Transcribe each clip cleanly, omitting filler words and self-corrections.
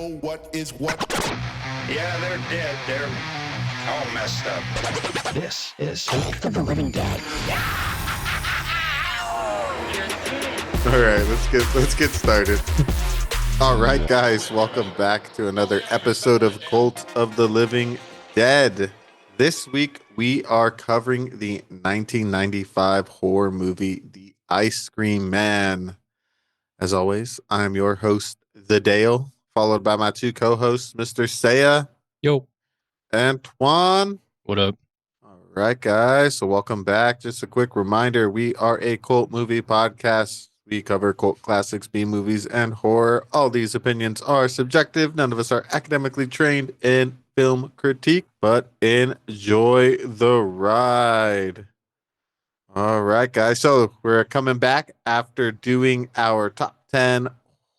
know what is what. Yeah, they're dead. They're all messed up. This is Week of the Living Dead. All right, let's get started. All right, guys, welcome back to another episode of Cult of the Living Dead. This week we are covering the 1995 horror movie The Ice Cream Man. As always, I'm your host, The Dale, followed by my two co-hosts, Mr. Saya. Yo. And Twan. What up? All right, guys. So welcome back. Just a quick reminder, we are a cult movie podcast. We cover cult classics, B movies, and horror. All these opinions are subjective. None of us are academically trained in film critique, but enjoy the ride. All right, guys. So we're coming back after doing our top 10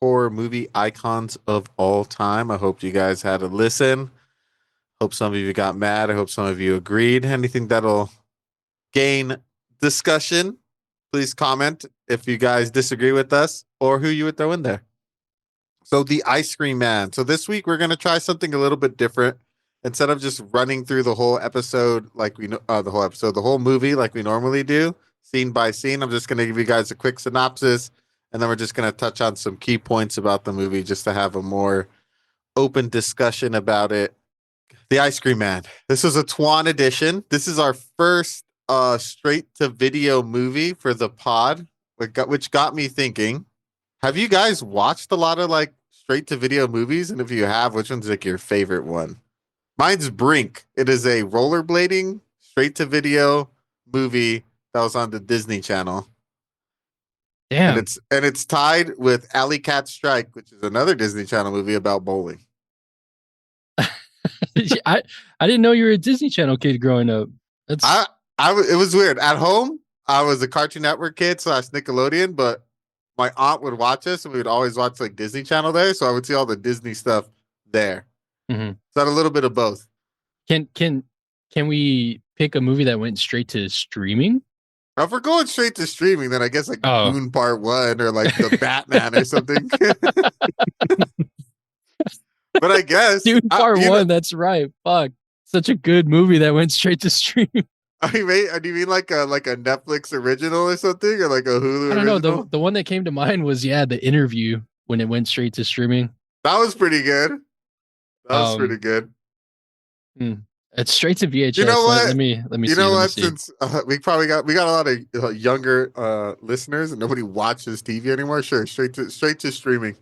horror movie icons of all time. I hope you guys had a listen. Hope some of you got mad. I hope some of you agreed. Anything that'll gain discussion, please comment if you guys disagree with us or who you would throw in there. So The Ice Cream Man. So this week we're going to try something a little bit different. Instead of just running through the whole episode like we know, the whole movie like we normally do, scene by scene, I'm just going to give you guys a quick synopsis, and then we're just going to touch on some key points about the movie just to have a more open discussion about it. The Ice Cream Man. This is a Twan edition. This is our first straight to video movie for the pod, which got me thinking, have you guys watched a lot of like straight to video movies? And if you have, which one's like your favorite one? Mine's Brink. It is a rollerblading straight to video movie that was on the Disney Channel. Damn. And it's tied with Alley Cat Strike, which is another Disney Channel movie about bowling. I didn't know you were a Disney Channel kid growing up. It was weird. At home, I was a Cartoon Network kid / Nickelodeon, but my aunt would watch us, and we would always watch like Disney Channel there, so I would see all the Disney stuff there. Mm-hmm. So I had a little bit of both. Can we pick a movie that went straight to streaming? Now, if we're going straight to streaming, then I guess like Dune Part 1 or like the Batman or something. But I guess Dune Part 1, that's right. Fuck. Such a good movie that went straight to stream. Do you mean like a Netflix original or something, or like a Hulu original? I don't know. The one that came to mind was The Interview when it went straight to streaming. That was pretty good. It's straight to VHS. You know what? Let me see. You know what? Since we got a lot of younger listeners and nobody watches TV anymore, sure, straight to streaming.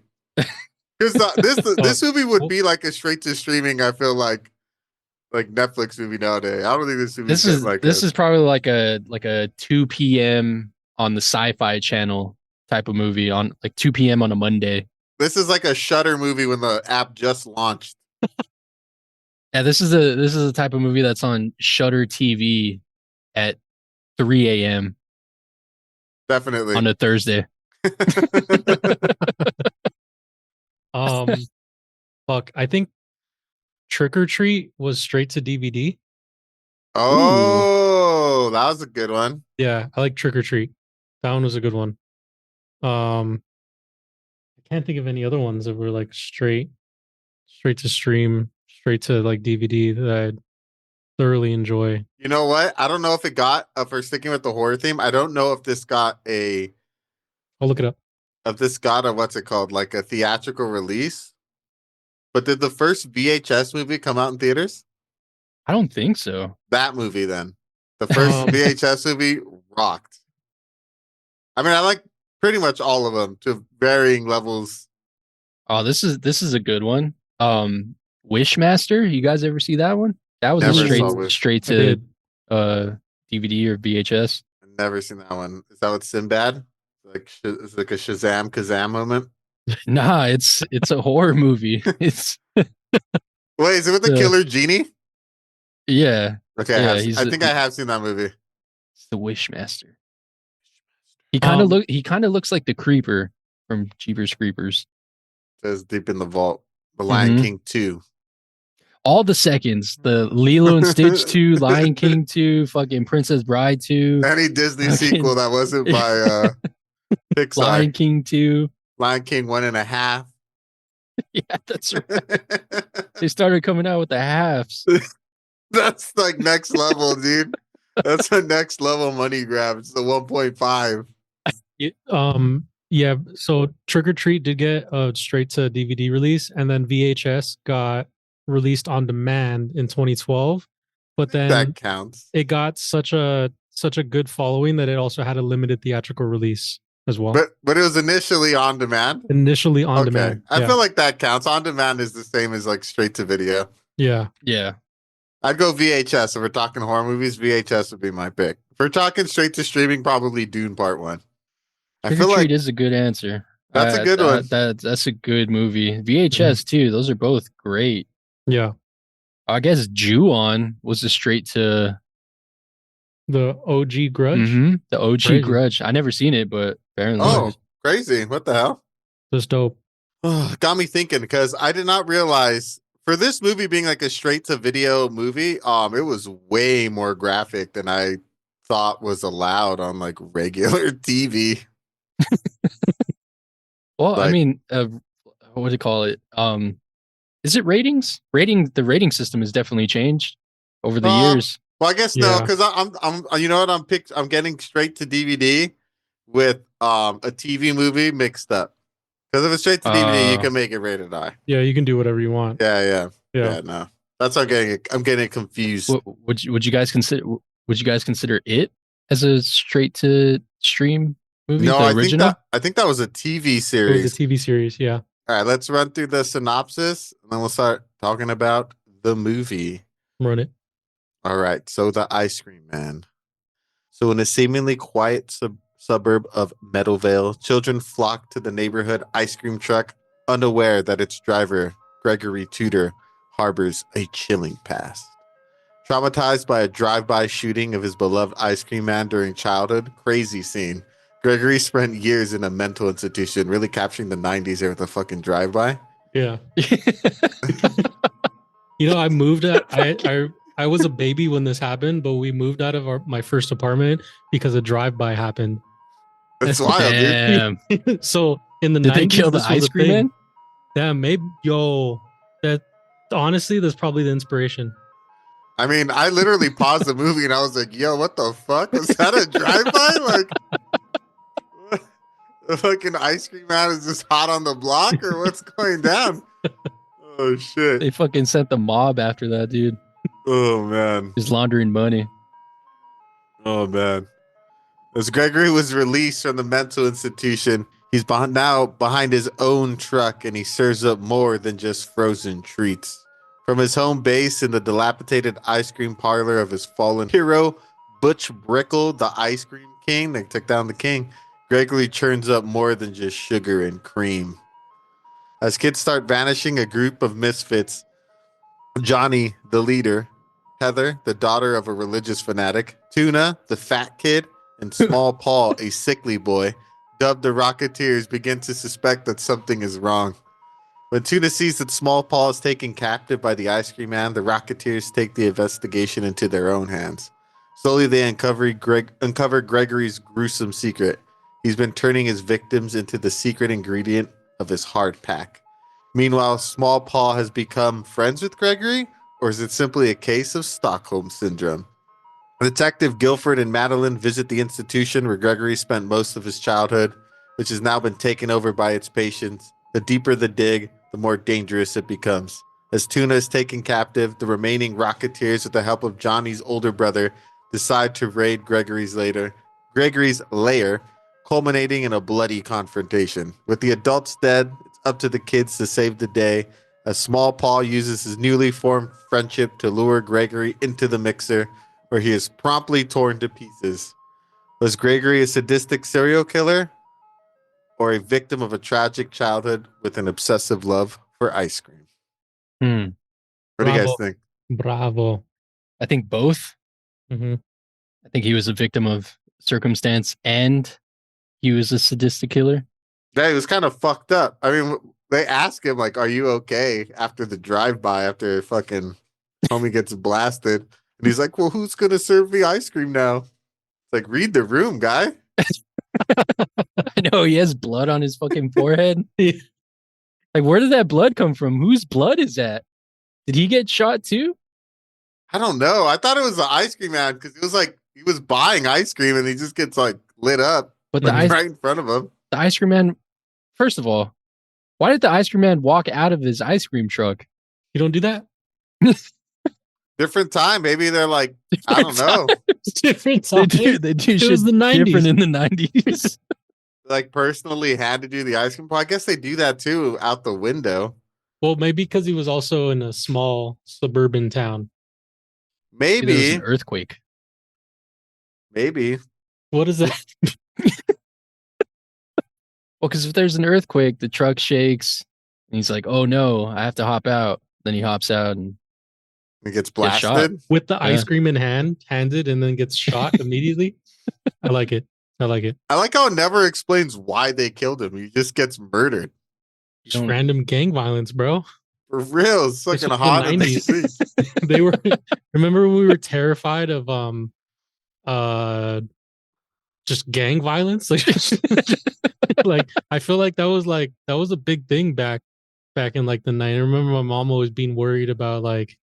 Because this movie would be like a straight to streaming. I feel like Netflix movie nowadays. I don't think this movie is probably like a 2 p.m. on the Sci-Fi Channel type of movie on like 2 p.m. on a Monday. This is like a Shudder movie when the app just launched. Yeah, this is a type of movie that's on Shudder TV at 3 a.m. Definitely on a Thursday. Fuck, I think Trick or Treat was straight to DVD. Oh, that was a good one. Yeah, I like Trick or Treat. That one was a good one. I can't think of any other ones that were like straight to stream, straight to like DVD that I'd thoroughly enjoy. You know what? I don't know if it got, if we're sticking with the horror theme, I don't know if this got I'll look it up. If this got a, what's it called? Like a theatrical release. But did the first VHS movie come out in theaters? I don't think so. That movie then. The first VHS movie rocked. I mean, I like pretty much all of them to varying levels. Oh, this is a good one. Wishmaster, you guys ever see that one? That was straight to DVD or VHS. I've never seen that one. Is that with Sinbad? It's like a Shazam Kazam moment. Nah, it's a horror movie. It's wait, is it with the killer genie? Yeah. Okay, I think I have seen that movie. It's the Wishmaster. He kind of looks like the Creeper from Jeepers Creepers. Says Deep in the Vault. The Lion King 2. All the seconds. The Lilo and Stitch 2, Lion King 2, fucking Princess Bride 2. Any Disney sequel that wasn't by Pixar. Lion King 2. Lion King 1.5. Yeah, that's right. They started coming out with the halves. That's like next level, dude. That's a next level money grab. It's the 1.5. Yeah. So Trick or Treat did get a straight to DVD release, and then VHS got released on demand in 2012. But That then counts. it got such a good following that it also had a limited theatrical release as well. But it was initially on demand. Initially on Okay. demand. I Yeah. feel like that counts. On demand is the same as like straight to video. Yeah. Yeah. I'd go VHS. If we're talking horror movies, VHS would be my pick. If we're talking straight to streaming, probably Dune Part 1. I Trick or feel Treat like is a good answer. that's a good one. That's a good movie. VHS too. Those are both great. Yeah. I guess Ju-On was a straight to The OG Grudge. the OG Crazy. Grudge. I never seen it, but apparently. Oh, crazy. What the hell? That's dope. Got me thinking because I did not realize for this movie being like a straight to video movie, it was way more graphic than I thought was allowed on like regular TV. Well, Like- I mean, what do you call it? Is it ratings? The rating system has definitely changed over the years. Well, I guess no, Yeah. because I'm you know what I'm getting straight to DVD with a TV movie mixed up. Because if it's straight to DVD, you can make it rated I. Yeah, you can do whatever you want. Yeah. Yeah. No, that's how I'm getting confused. Would you guys consider it as a straight to stream movie? No, the I original. think that was a TV It series. was a TV series. Yeah. All right, let's run through the synopsis and then we'll start talking about the movie. Run it. All right, so the Ice Cream Man. So in a seemingly quiet suburb of Meadowvale, children flock to the neighborhood ice cream truck, unaware that its driver, Gregory Tudor, harbors a chilling past. Traumatized by a drive-by shooting of his beloved ice cream man during childhood, crazy scene. Gregory spent years in a mental institution, really capturing the 90s there with a fucking drive-by. Yeah. You know, I moved I was a baby when this happened, but we moved out of my first apartment because a drive-by happened. That's wild, dude. Damn. So in the Did 90s, they kill the this was ice a cream thing. man? Damn, maybe that honestly, that's probably the inspiration. I mean, I literally paused the movie and I was like, yo, what the fuck? Was that a drive-by? Like, the fucking ice cream man is just hot on the block or what's going down? Oh, shit. They fucking sent the mob after that, dude. Oh, man. He's laundering money. Oh, man. As Gregory was released from the mental institution, he's now behind his own truck and he serves up more than just frozen treats. From his home base in the dilapidated ice cream parlor of his fallen hero, Butch Brickle, the ice cream king, they took down the king, Gregory churns up more than just sugar and cream. As kids start vanishing, a group of misfits, Johnny, the leader, Heather, the daughter of a religious fanatic, Tuna, the fat kid, and Small Paul, a sickly boy, dubbed the Rocketeers, begin to suspect that something is wrong. When Tuna sees that Small Paul is taken captive by the ice cream man, the Rocketeers take the investigation into their own hands. Slowly, they uncover Gregory's gruesome secret. He's been turning his victims into the secret ingredient of his hard pack. Meanwhile, Small Paul has become friends with Gregory, or is it simply a case of Stockholm Syndrome? Detective Guilford and Madeline visit the institution where Gregory spent most of his childhood, which has now been taken over by its patients. The deeper the dig, the more dangerous it becomes. As Tuna is taken captive, the remaining Rocketeers, with the help of Johnny's older brother, decide to raid Gregory's lair, culminating in a bloody confrontation. With the adults dead, it's up to the kids to save the day, as Small Paul uses his newly formed friendship to lure Gregory into the mixer, where he is promptly torn to pieces. Was Gregory a sadistic serial killer, or a victim of a tragic childhood with an obsessive love for ice cream? What do you guys think? Bravo. I think both. Mm-hmm. I think he was a victim of circumstance and he was a sadistic killer. Yeah, he was kind of fucked up. I mean, they ask him, like, are you okay after the drive-by, after fucking homie gets blasted? And he's like, well, who's going to serve me ice cream now? It's like, read the room, guy. I know he has blood on his fucking forehead. Like, where did that blood come from? Whose blood is that? Did he get shot too? I don't know. I thought it was the ice cream man because it was like he was buying ice cream and he just gets like lit up, But like, right in front of him. The ice cream man. First of all, why did the ice cream man walk out of his ice cream truck? You don't do that? Different time. Maybe they're like, I don't know. Different time. They do It shit was the 90s. different in the 90s. Like personally had to do the ice cream. I guess they do that too out the window. Well, maybe because he was also in a small suburban town. Maybe there was Maybe. an earthquake. Maybe. What is that? Well, because if there's an earthquake, the truck shakes, and he's like, "Oh no, I have to hop out." Then he hops out and He gets Gets shot. blasted. With the ice cream in handed, and then gets shot immediately. I like it. I like it. I like how it never explains why they killed him. He just gets murdered. Just random gang violence, bro. For real. It's This fucking was the hot in 90s. DC. They were. Remember when we were terrified of just gang violence? Like I feel like that was a big thing back in like the night. I remember my mom always being worried about like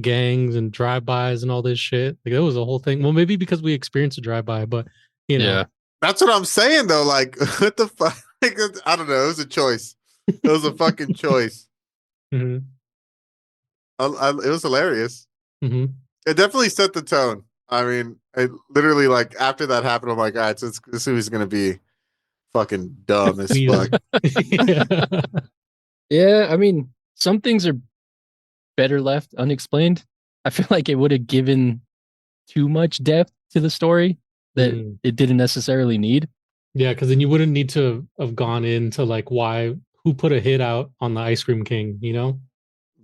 gangs and drive-bys and all this shit. Like that was a whole thing. Well, maybe because we experienced a drive-by, but you know, yeah, That's what I'm saying though. Like, what the fuck? Like, I don't know. It was a choice. It was a fucking choice. mhm, It was hilarious. mhm. It definitely set the tone. I mean, I literally like after that happened, I'm like, all right, so this movie's gonna be fucking dumb as Weird. fuck. Yeah. yeah. I mean, some things are better left unexplained. I feel like it would have given too much depth to the story that Mm. it didn't necessarily need. Yeah, because then you wouldn't need to have gone into like who put a hit out on the Ice Cream King, you know?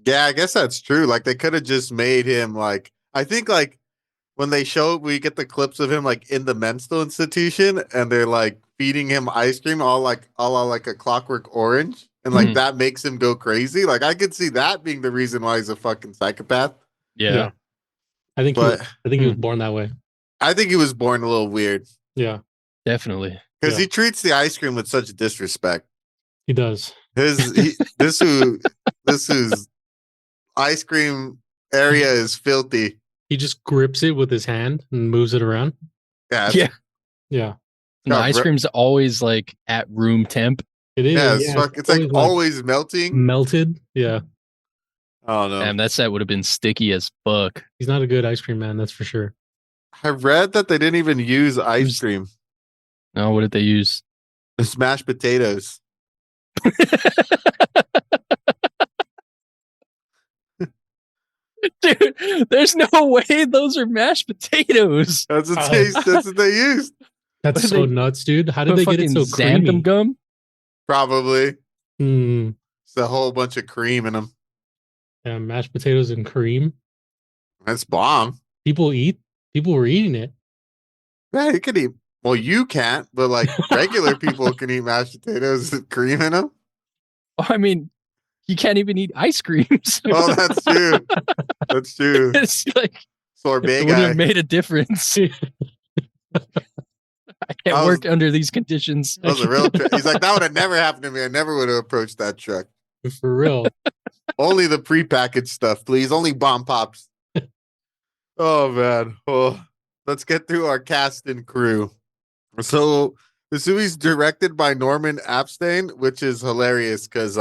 Yeah, I guess that's true. Like they could have just made him like I think like when we get the clips of him like in the mental institution and they're like feeding him ice cream all like a Clockwork Orange and like Mhm. that makes him go crazy. Like I could see that being the reason why he's a fucking psychopath. Yeah. I think But he was born that way. I think he was born a little weird Yeah, Definitely. because Yeah. he treats the ice cream with such disrespect. he does. This whose ice cream area is filthy. He just grips it with his hand and moves it around. Yeah, Yeah. Yeah, And the God, ice bro- cream's always like at room temp. it is. yeah, it's like always melting. melted. Yeah, Oh no. Damn, that set would have been sticky as fuck. he's not a good ice cream man. That's for sure. I read that they didn't even use ice cream. No, what did they use? It's mashed potatoes. Dude, there's no way those are mashed potatoes. That's what Oh. That's what they used. That's What so they- nuts, dude. How did Put they get it fucking so creamy? xanthan gum? Probably. Mm, It's a whole bunch of cream in them. yeah, mashed potatoes and cream. That's bomb. People were eating it. Yeah, you could eat. Well, you can't, but like regular people can eat mashed potatoes with cream in them. Oh, I mean, you can't even eat ice creams. Oh, that's true. That's true. It's like Sorbet it wouldn't guy. have made a difference. I can't I was- work under these conditions. That was a real trick. He's like, that would have never happened to me. I never would have approached that truck. For real. Only the prepackaged stuff, please. Only bomb pops. Oh man. Oh, let's get through our cast and crew. So this movie's directed by Norman Epstein, which is hilarious because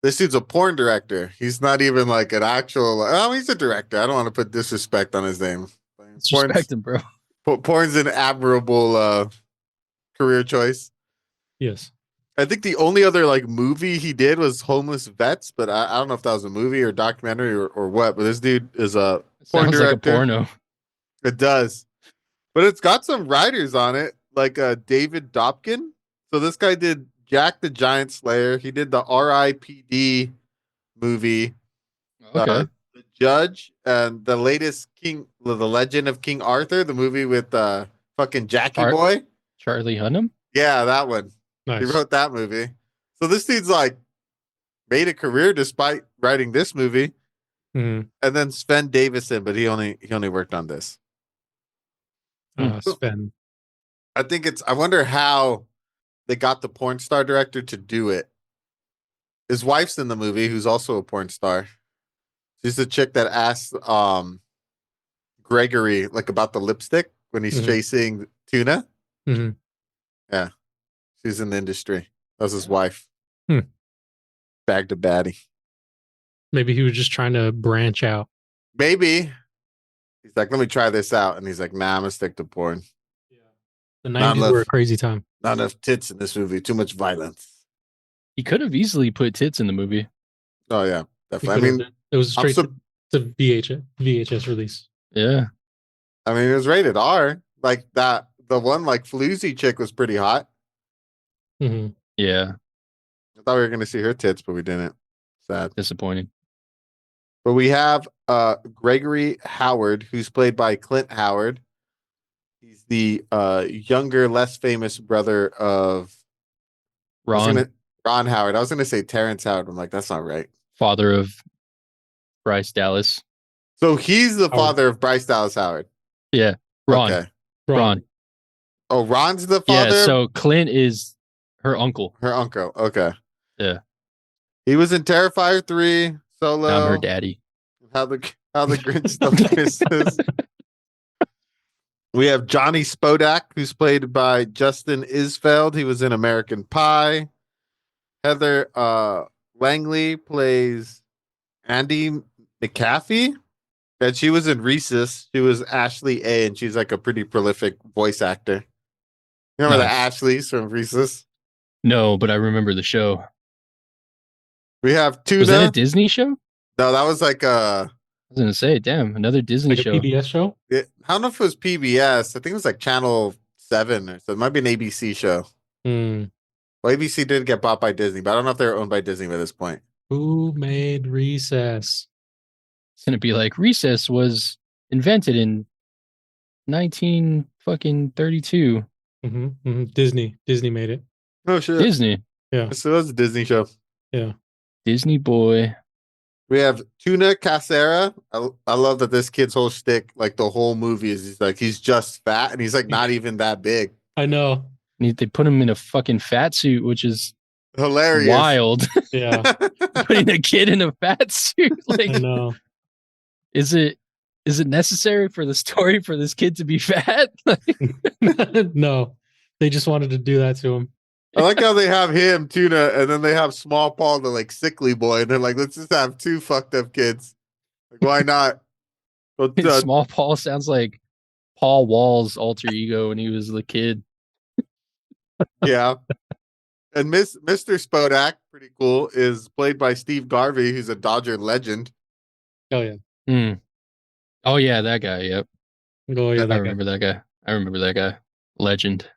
this dude's a porn director. He's not even like an actual. Oh, he's a director. I don't want to put disrespect on his name. Disrespect him, bro. Porn's an admirable career choice. Yes. I think the only other like movie he did was Homeless Vets, but I don't know if that was a movie or documentary or what. But this dude is a porn Sounds like a director. porno. It does, but it's got some writers on it, like David Dobkin. So this guy did Jack the Giant Slayer. He did the R.I.P.D. movie, Okay. The Judge, and the latest The Legend of King Arthur, the movie with fucking Jackie Boy. Charlie Hunnam? Yeah, that one. Nice. He wrote that movie. So this dude's like made a career despite writing this movie. Mhm. And then Sven Davison, but he only worked on this. Sven. I think I wonder how they got the porn star director to do it. his wife's in the movie, who's also a porn star. She's the chick that asked Gregory like about the lipstick when he's chasing Tuna. Mm-hmm. Yeah, she's in the industry. That's his wife. Hmm. Bagged a baddie. Maybe he was just trying to branch out. Maybe he's like, let me try this out, and he's like, nah, I'm gonna stick to porn. Yeah. The 90s were a crazy time. Not enough tits in this movie. Too much violence. He could have easily put tits in the movie. Oh yeah, definitely. I mean, it was straight to VHS release. Yeah. I mean, it was rated R. Like that, the one like floozy chick was pretty hot. Mm-hmm. Yeah. I thought we were gonna see her tits, but we didn't. Sad. Disappointing. But we have Gregory Howard, who's played by Clint Howard. He's the younger, less famous brother of Ron Howard. I was gonna say Terrence Howard. I'm like, that's not right. Father of Bryce Dallas. So he's the father of Bryce Dallas Howard. Yeah. Ron. Okay. Ron. Oh, Ron's the father? Yeah, so Clint is her uncle. Her uncle. Okay. Yeah. He was in Terrifier 3, Solo. I'm her daddy. How the Grinch Stole Christmas. We have Johnny Spodak, who's played by Justin Isfeld. He was in American Pie. Heather Langley plays Andy McAfee. And she was in Rhesus. She was Ashley A, and she's like a pretty prolific voice actor. You remember the Ashleys from Rhesus? No, but I remember the show. We have Tuna. Was that a Disney show? No, that was like I was gonna say, damn, another Disney like show. A PBS show? I don't know if it was PBS. I think it was like Channel 7 or so. It might be an ABC show. Well, ABC did get bought by Disney, but I don't know if they're owned by Disney by this point. Who made Recess? It's gonna be like Recess was invented in 1932. Disney made it. Oh shit. Disney. Yeah. So it was a Disney show. Yeah. Disney boy. We have Tuna Casera. I love that this kid's whole shtick, like the whole movie, is he's just fat and he's like not even that big. I know. They put him in a fucking fat suit, which is hilarious. Wild. Yeah. Putting a kid in a fat suit. Like, I know. Is it necessary for the story for this kid to be fat? No. They just wanted to do that to him. I like how they have him, Tuna, and then they have Small Paul, the like sickly boy, and they're like, let's just have two fucked up kids. Like, why not? But, Small Paul sounds like Paul Wall's alter ego when he was the kid. Yeah. And Mr. Spodak, pretty cool, is played by Steve Garvey, who's a Dodger legend. Oh yeah. Oh yeah, that guy. Yep. Oh yeah, I remember that guy. I remember that guy. Legend.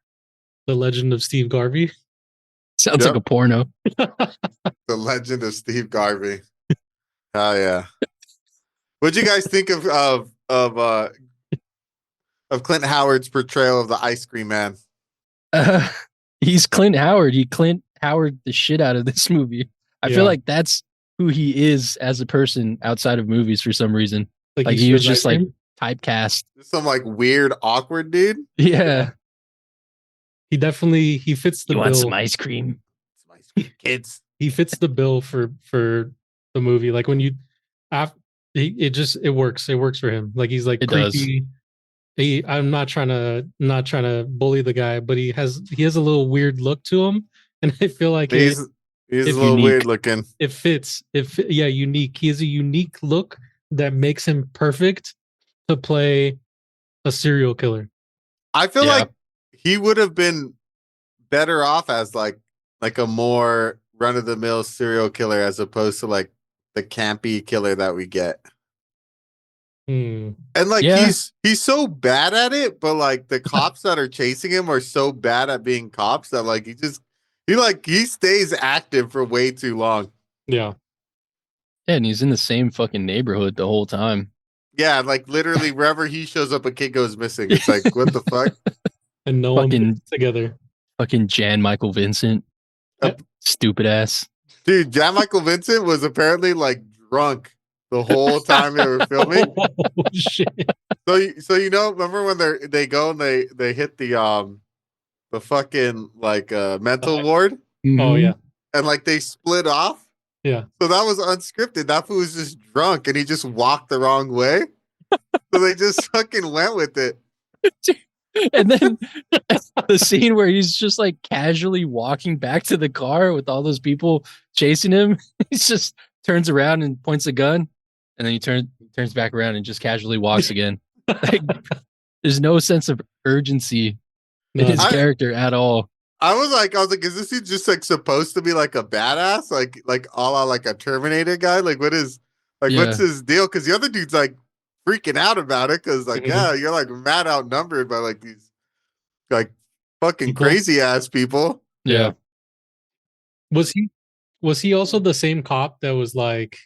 The Legend of Steve Garvey. Sounds like a porno. The Legend of Steve Garvey. Oh yeah. What'd you guys think of Clint Howard's portrayal of the ice cream man? He's Clint Howard. He Clint Howard the shit out of this movie. I feel like that's who he is as a person outside of movies for some reason. Like he was just like typecast. Some like weird, awkward dude. Yeah. He definitely fits the bill. Want some ice cream? Some ice cream, kids. He fits the bill for the movie. Like when you it works. It works for him. Like he's like creepy. I'm not trying to bully the guy, but he has a little weird look to him, and I feel like he's a little unique. Weird looking. It fits. Unique. He has a unique look that makes him perfect to play a serial killer. I feel like he would have been better off as like a more run of the mill serial killer as opposed to like the campy killer that we get. And like he's so bad at it, but like the cops that are chasing him are so bad at being cops that like he stays active for way too long. Yeah. Yeah, and he's in the same fucking neighborhood the whole time. Yeah, like literally wherever he shows up, a kid goes missing. It's like, what the fuck? And no one gets together. Fucking Jan Michael Vincent. Stupid ass. Dude, Jan Michael Vincent was apparently like drunk the whole time they were filming. Oh shit. So you know, remember when they go and they hit the fucking like mental ward? Oh yeah. And like they split off. Yeah. So that was unscripted. That fool was just drunk and he just walked the wrong way. So they just fucking went with it. And then the scene where he's just like casually walking back to the car with all those people chasing him, he just turns around and points a gun, and then he turns back around and just casually walks again. Like, there's no sense of urgency in his character at all. I was like, is this dude just like supposed to be like a badass, like a la like a Terminator guy? Like, what's his deal? Because the other dude's like freaking out about it because like, yeah, you're like mad outnumbered by like these like fucking crazy ass people. Yeah. Was he also the same cop that was like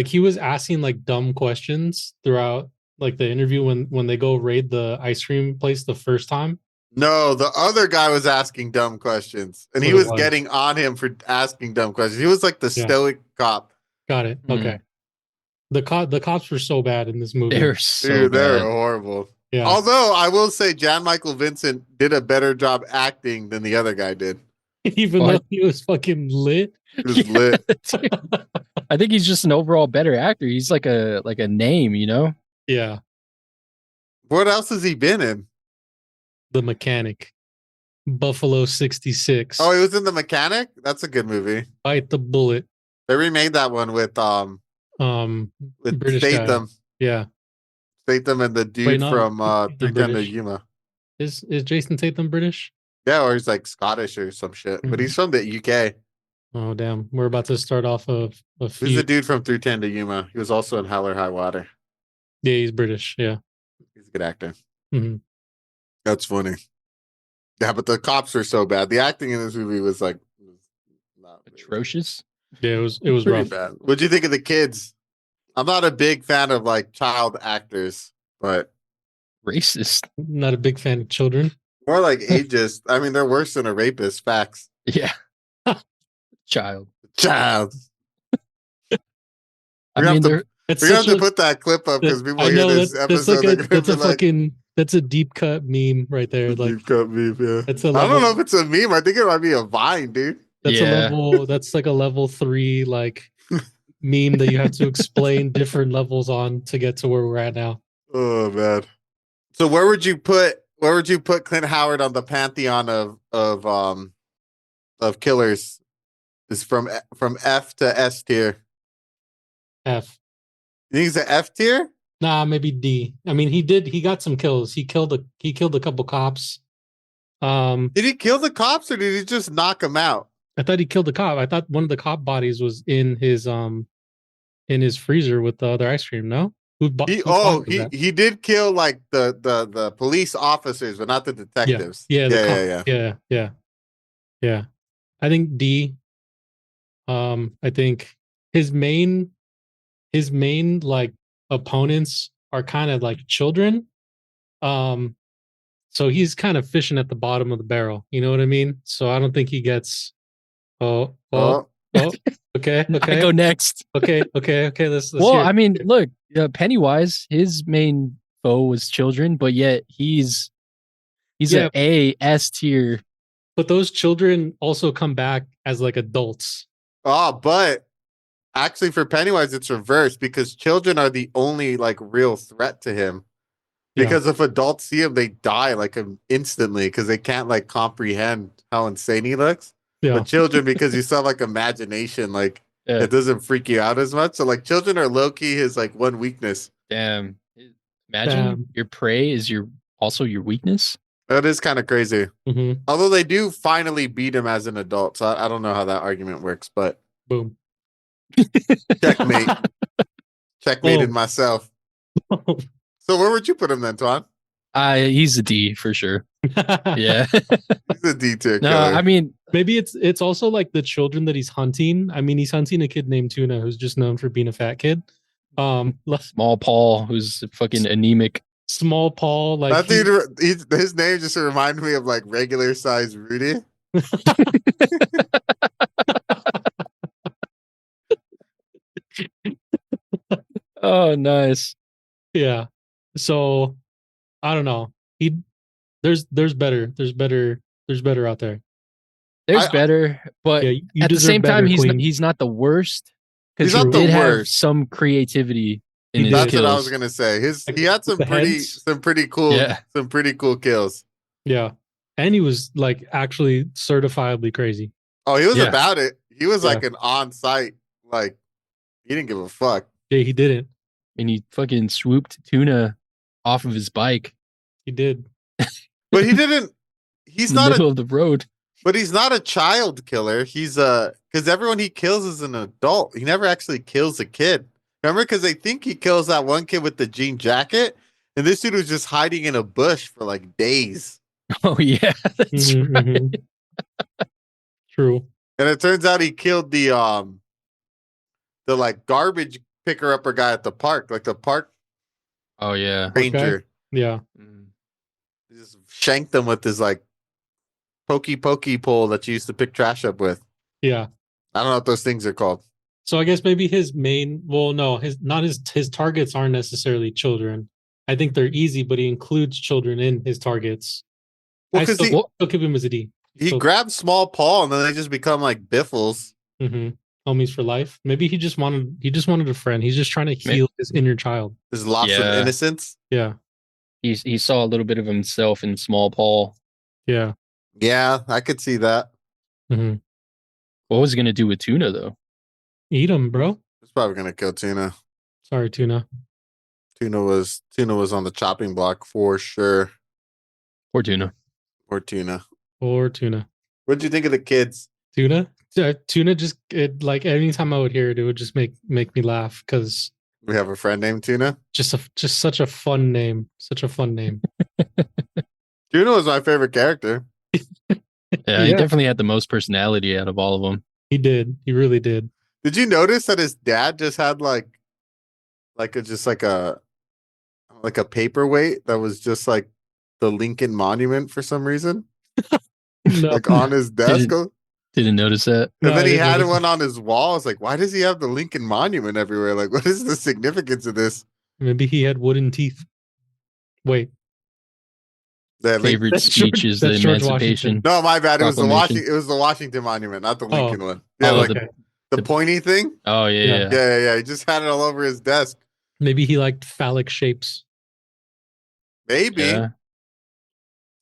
he was asking like dumb questions throughout like the interview when they go raid the ice cream place the first time? No, the other guy was asking dumb questions, and he was getting on him for asking dumb questions. He was like the stoic cop. Got it. Okay. The cops were so bad in this movie. They're so bad. They're horrible. Yeah. Although I will say Jan Michael Vincent did a better job acting than the other guy did. Even though he was fucking lit. He was lit. I think he's just an overall better actor. He's like a name, you know? Yeah. What else has he been in? The Mechanic. Buffalo 66. Oh, he was in The Mechanic? That's a good movie. Bite the Bullet. They remade that one with British Statham. guy. Yeah. Statham and the dude from 310 to Yuma. Is Jason Statham British? Yeah, or he's like Scottish or some shit. But he's from the UK. Oh damn. We're about to start off a few. He's the dude from 310 to Yuma. He was also in Hell or High Water. Yeah, he's British. Yeah. He's a good actor. Mm-hmm. That's funny. Yeah, but the cops were so bad. The acting in this movie was like not atrocious. Yeah, it was rough. Bad. What'd you think of the kids? I'm not a big fan of like child actors, but racist. Not a big fan of children. More like ageist. I mean, they're worse than a rapist. Facts. Yeah. Child. We're gonna have to put that clip up because people hear this episode. That's a deep cut meme right there. Like deep cut meme, yeah. I don't know if it's a meme. I think it might be a Vine, dude. That's a level. That's like a level 3 like meme that you have to explain different levels on to get to where we're at now. Oh man. So where would you put Clint Howard on the pantheon of killers? Is from F to S tier. F. You think he's an F tier? Nah, maybe D. I mean, he got some kills. He killed a couple cops. Did he kill the cops or did he just knock them out? I thought he killed the cop. I thought one of the cop bodies was in his freezer with the other ice cream. No, he did kill like the police officers, but not the detectives. Yeah. I think D. I think his main like opponents are kind of like children. So he's kind of fishing at the bottom of the barrel. You know what I mean? So I don't think he gets. Okay. I go next. Okay. Let's well, I mean, look, Pennywise, his main foe was children, but yet he's an A S tier. But those children also come back as like adults. Oh, but actually for Pennywise, it's reversed because children are the only like real threat to him. Because if adults see him, they die like instantly because they can't like comprehend how insane he looks. Yeah. But children, because you still have like imagination, like it doesn't freak you out as much. So like children are low key his like one weakness. Damn. Imagine your prey is also your weakness. That is kind of crazy. Mm-hmm. Although they do finally beat him as an adult. So I don't know how that argument works, but boom. Checkmate. Checkmated myself. So where would you put him then, Twan? He's a D for sure. Yeah. He's a D tier killer. No, I mean, maybe it's also like the children that he's hunting. I mean, he's hunting a kid named Tuna who's just known for being a fat kid. Small Paul, who's fucking anemic. Small Paul, like that dude, his name just reminded me of like regular size Rudy. Oh, nice. Yeah. So I don't know. There's better out there. There's I- better, but Yeah, you at the deserve same time, better, Queen. he's not the worst because He's he not the did have worst. some creativity in He his did. That's what I was kills. gonna say. Like, He had with the heads. some pretty cool kills. Yeah, and he was like actually certifiably crazy. Oh, he was Yeah. about it. He was Yeah. like an on-site, like he didn't give a fuck. Yeah, he didn't. And he fucking swooped Tuna off of his bike He did. But he didn't. He's in the not middle a. of the road. But he's not a child killer. He's because everyone he kills is an adult. He never actually kills a kid. Remember, because they think he kills that one kid with the jean jacket, and this dude was just hiding in a bush for like days. Oh yeah, that's Mhm, right. mhm. True. And it turns out he killed the like garbage picker upper guy at the park, like the park Oh yeah. ranger. Yeah. He just shanked them with his like pokey pole that you used to pick trash up with. Yeah. I don't know what those things are called. So I guess maybe his main, well, no, his targets aren't necessarily children. I think they're easy, but he includes children in his targets. Well, I because still give him as a D. he grabs small Paul and then they just become like biffles. Homies for life. Maybe he just wanted a friend. He's just trying to heal his inner child. There's lots of Yeah. innocence. Yeah. He saw a little bit of himself in Small Paul. Yeah. Yeah, I could see that. hmm What was he gonna do with Tuna though? Eat him, bro. It's probably gonna kill Tuna. Sorry, Tuna. Tuna was on the chopping block for sure. Poor Tuna. Or Tuna. Or Tuna. What'd you think of the kids? Tuna? Tuna just like anytime I would hear it, it would just make me laugh because We have a friend named Tuna. just such a fun name. Such a fun name. Tuna was my favorite character. Yeah, he Yeah. definitely had the most personality out of all of them. He did. He really did. Did you notice that his dad just had like a paperweight that was just like the Lincoln Monument for some reason? No. Like on his desk. Didn't notice that. And No, then I he didn't had notice one on his wall. I was like, why does he have the Lincoln Monument everywhere? Like, what is the significance of this? Maybe he had wooden teeth. Wait. That Lin- Favorite That's speech George- is the that's George Emancipation. Washington. No, my bad. It was the Proclamation. It was the Washington Monument, not the Lincoln one. Oh, Yeah, like okay. the pointy thing. Oh yeah. Yeah. He just had it all over his desk. Maybe he liked phallic shapes. Maybe. Yeah.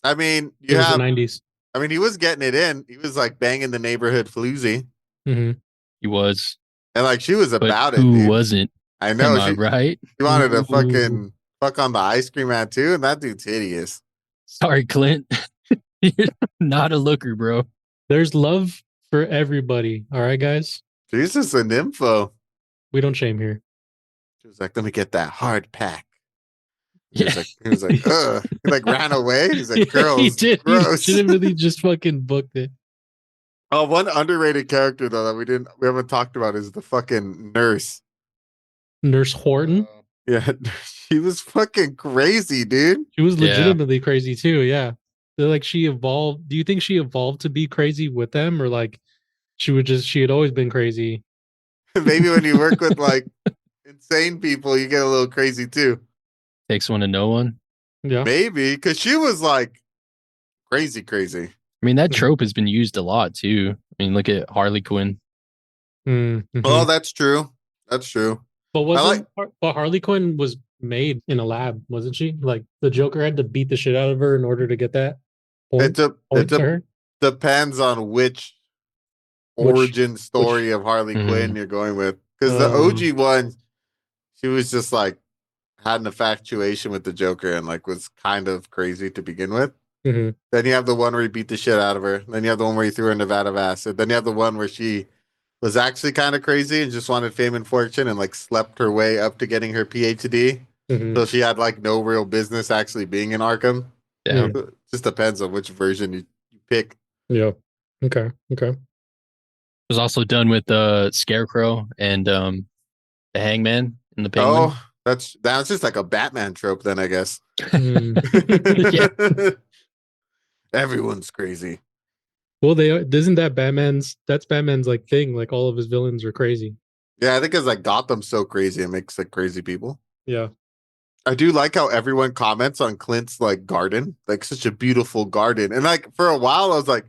I mean, It was the 90s. I mean, he was getting it in. He was like banging the neighborhood floozy, hmm He was. and like she was But about it. who Dude. wasn't? I know. Am I right? She wanted to Ooh. fucking fuck on the ice cream man too, and that dude's hideous. Sorry, Clint. You're not a looker, bro. There's love for everybody. All right, guys? She's just an info. We don't shame here. She was like, "Let me get that hard pack." Yeah. He was like, ugh. He like ran away. He's like, Yeah, girls, he did. He gross. legitimately just fucking booked it. Oh, one underrated character though that we haven't talked about is the fucking nurse. Nurse Horton. Yeah, she was fucking crazy, dude. She was Yeah. legitimately crazy too. Yeah. They're like she evolved. Do you think she evolved to be crazy with them, or like she had always been crazy? Maybe when you work with like insane people, you get a little crazy too. Takes one to know one. Yeah. Maybe because she was like crazy. I mean, that trope has been used a lot too. I mean, look at Harley Quinn. Mhm. Oh, that's true. That's true. But but Harley Quinn was made in a lab, wasn't she? Like the Joker had to beat the shit out of her in order to get that point to her. Depends on which origin story of Harley Mhm. Quinn you're going with. Because the OG one, she was just like had an infatuation with the Joker and like was kind of crazy to begin with. Mhm. Then you have the one where he beat the shit out of her. Then you have the one where he threw her in the vat of acid. Then you have the one where she was actually kind of crazy and just wanted fame and fortune and like slept her way up to getting her PhD. Mhm. So she had like no real business actually being in Arkham. Yeah. Mm. It just depends on which version you pick. Yeah. Okay. It was also done with Scarecrow and the Hangman and the Penguin. Oh, that's just like a Batman trope then, I guess. Mm. Everyone's crazy. Well, isn't that that's Batman's like thing. Like all of his villains are crazy. Yeah, I think it's like Gotham's so crazy, it makes like crazy people. Yeah. I do like how everyone comments on Clint's like garden, like such a beautiful garden. And like for a while, I was like,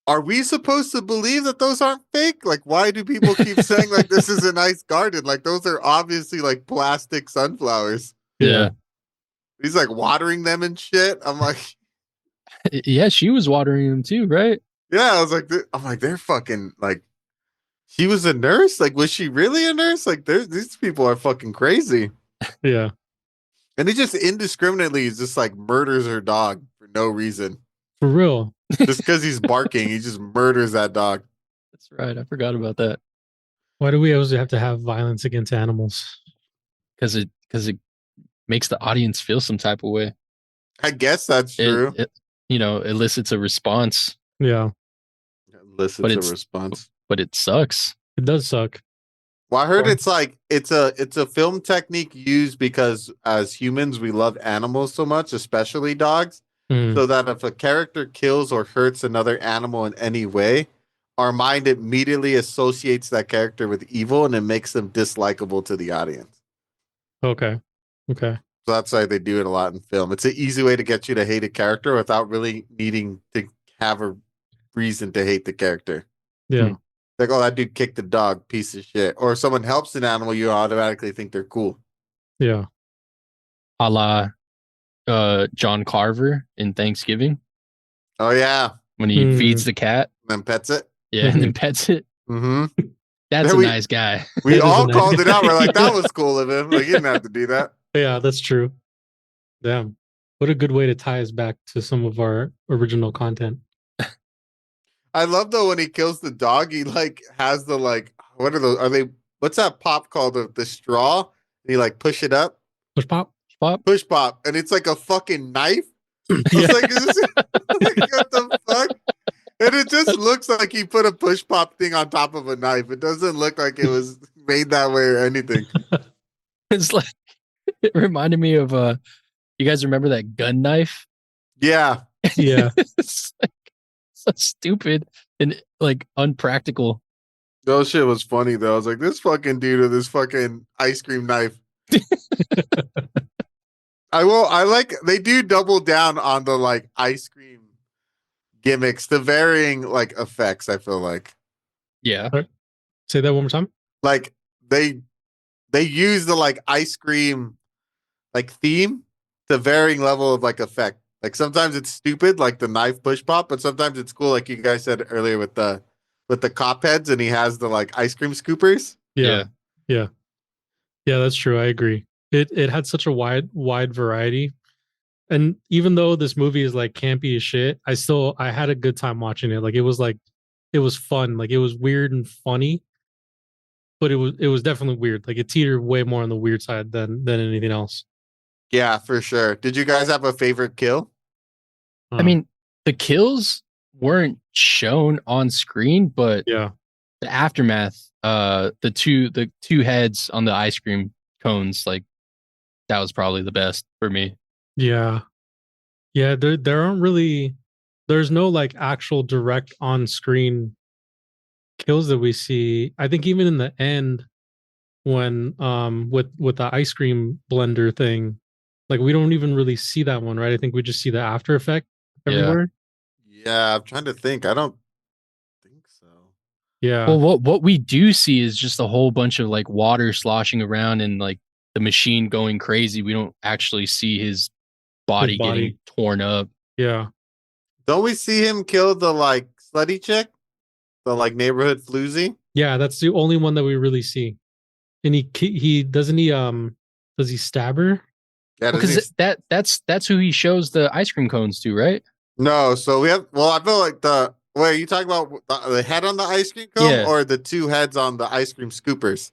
are we supposed to believe that those aren't fake? Like, why do people keep saying like this is a nice garden? Like, those are obviously like plastic sunflowers. Yeah. He's like watering them and shit. I'm like, Yeah, she was watering them too, right? yeah. I was like, I'm like, they're fucking like. She was a nurse. Like, was she really a nurse? Like, these people are fucking crazy. Yeah. And he just indiscriminately just like murders her dog for no reason. For real. Just because he's barking, he just murders that dog. That's right. I forgot about that. Why do we always have to have violence against animals? Because it makes the audience feel some type of way. I guess that's true. It elicits a response. Yeah. Elicits a response. But it sucks. It does suck. Well, I heard it's like it's a film technique used because as humans we love animals so much, especially dogs. So that if a character kills or hurts another animal in any way, our mind immediately associates that character with evil and it makes them dislikable to the audience. Okay. So that's why they do it a lot in film. It's an easy way to get you to hate a character without really needing to have a reason to hate the character. Yeah. Like, oh, that dude kicked the dog, piece of shit. Or if someone helps an animal, you automatically think they're cool. Yeah. A la John Carver in Thanksgiving. Oh, yeah. When he feeds the cat. And then pets it. Yeah, and then pets it. Mm-hmm. That's a nice guy. We all called it out. We're like, that was cool of him. Like, he didn't have to do that. Yeah, that's true. Damn. What a good way to tie us back to some of our original content. I love though when he kills the dog, he like has the like what are those? Are they what's that pop called? The straw? And he like push it up. Push pop? Push pop. And it's like a fucking knife. I was like, is this like, what the fuck? And it just looks like he put a push pop thing on top of a knife. It doesn't look like it was made that way or anything. It's like it reminded me of you guys remember that gun knife? Yeah. Yeah. It's like so stupid and like unpractical. That shit was funny though. I was like, this fucking dude with this fucking ice cream knife. I like they do double down on the like ice cream gimmicks, the varying like effects, I feel like. Yeah. Say that one more time. Like they use the like ice cream like theme to varying level of like effect. Like sometimes it's stupid, like the knife push pop, but sometimes it's cool, like you guys said earlier with the cop heads, and he has the like ice cream scoopers. Yeah, that's true. I agree. It had such a wide variety, and even though this movie is like campy as shit, I had a good time watching it. Like it was fun. Like it was weird and funny, but it was definitely weird. Like it teetered way more on the weird side than anything else. Yeah, for sure. Did you guys have a favorite kill? I mean, the kills weren't shown on screen, but yeah, the aftermath, the two heads on the ice cream cones, like that was probably the best for me. Yeah. There aren't really. There's no like actual direct on screen kills that we see. I think even in the end, when with the ice cream blender thing, like we don't even really see that one, right? I think we just see the after effect everywhere. Yeah, I'm trying to think. I don't think so. Yeah. Well, what we do see is just a whole bunch of like water sloshing around and like the machine going crazy. We don't actually see his body getting torn up. Yeah. Don't we see him kill the like slutty chick? The like neighborhood floozy? Yeah, that's the only one that we really see. And he doesn't does he stab her? Yeah, because that's who he shows the ice cream cones to, right? No, so we have. Well, I feel like wait, are you talking about the head on the ice cream cone or the two heads on the ice cream scoopers?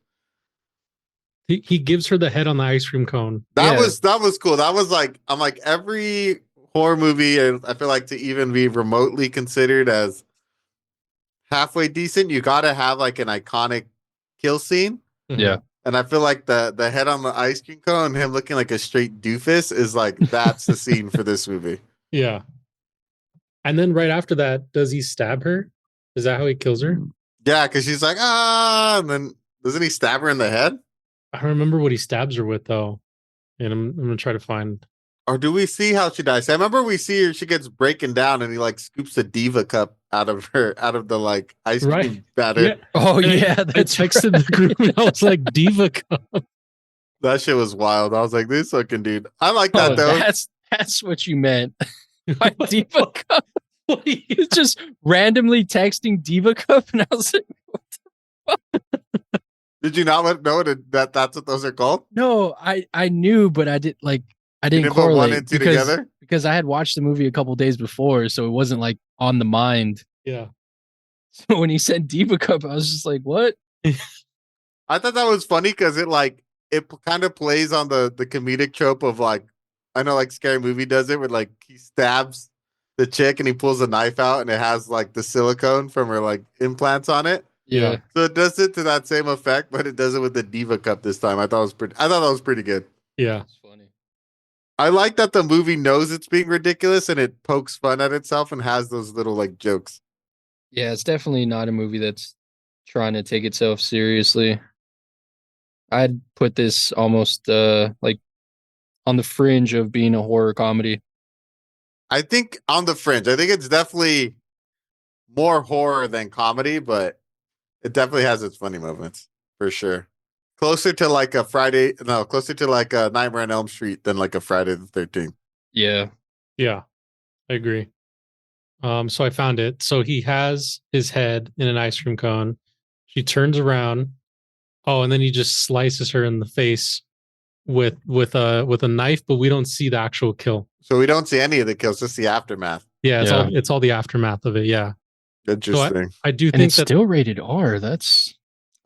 He gives her the head on the ice cream cone. That was cool. That was like I'm like every horror movie, and I feel like to even be remotely considered as halfway decent, you got to have like an iconic kill scene. Yeah. And I feel like the head on the ice cream cone, him looking like a straight doofus, is like that's the scene for this movie. Yeah. And then right after that, does he stab her? Is that how he kills her? Yeah, because she's like, and then doesn't he stab her in the head? I don't remember what he stabs her with though. And I'm gonna try to find. Or do we see how she dies? I remember we see her, she gets breaking down and he like scoops a diva cup out of the like ice cream Right. batter. Yeah. Oh And yeah, I that's texted right. the group and I was like, Diva Cup. That shit was wild. I was like, this fucking dude. I like that Oh, though. that's what you meant by Diva Cup. What do He you- was just randomly texting Diva Cup, and I was like, Did you not know that's what those are called? no, I knew, but I didn't You didn't didn't put one correlate and two together? because I had watched the movie a couple days before, so it wasn't like on the mind. Yeah. So when he said Diva Cup, I was just like, what? I thought that was funny because it kind of plays on the comedic trope of like, I know like Scary Movie does it where like he stabs the chick and he pulls a knife out and it has like the silicone from her like implants on it. Yeah. So it does it to that same effect, but it does it with the Diva Cup this time. I thought that was pretty good. Yeah. That's funny. I like that the movie knows it's being ridiculous and it pokes fun at itself and has those little like jokes. Yeah, it's definitely not a movie that's trying to take itself seriously. I'd put this almost like on the fringe of being a horror comedy. I think on the fringe. I think it's definitely more horror than comedy, but it definitely has its funny moments for sure. Closer to like a Nightmare on Elm Street than like a Friday the 13th. Yeah. Yeah. I agree. So I found it. So he has his head in an ice cream cone. She turns around. Oh, and then he just slices her in the face with a knife, but we don't see the actual kill. So we don't see any of the kills, just the aftermath. Yeah, Yeah. it's all the aftermath of it. Yeah. Interesting. I do And think it's that still rated R. That's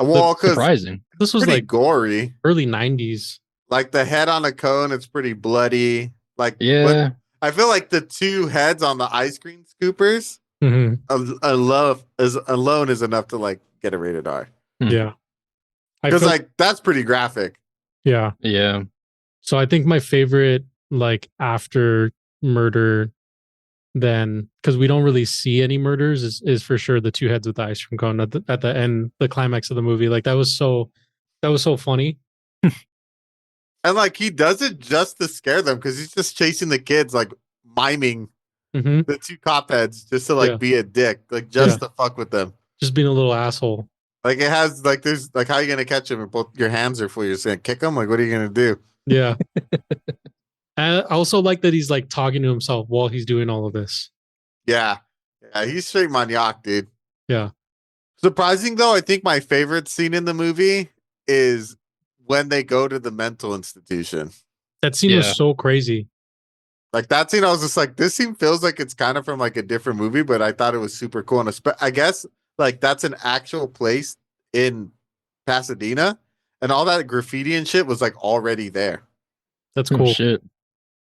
Well, because surprising. this was pretty like gory. early 90s. Like the head on a cone, it's pretty bloody. Like Yeah. I feel like the two heads on the ice cream scoopers Mhm. alone is enough to like get a rated R. Yeah. I Because feel- like that's pretty graphic. yeah. Yeah. So I think my favorite, like after murder, then because we don't really see any murders, is for sure the two heads with the ice cream cone at the end, the climax of the movie. Like that was so funny. And like he does it just to scare them because he's just chasing the kids, like miming Hmm. the two cop heads just to like Yeah. be a dick, like just to fuck with them. Just being a little asshole. Like it has like there's like how are you gonna catch him if both your hands are full? You're just gonna kick him? Like what are you gonna do? Yeah. And I also like that he's like talking to himself while he's doing all of this. Yeah. Yeah, he's straight maniac, dude. Yeah. Surprising though, I think my favorite scene in the movie is when they go to the mental institution. That scene Yeah. was so crazy. Like that scene, I was just like, this scene feels like it's kind of from like a different movie, but I thought it was super cool. And I guess like that's an actual place in Pasadena, and all that graffiti and shit was like already there. That's Oh, cool. shit.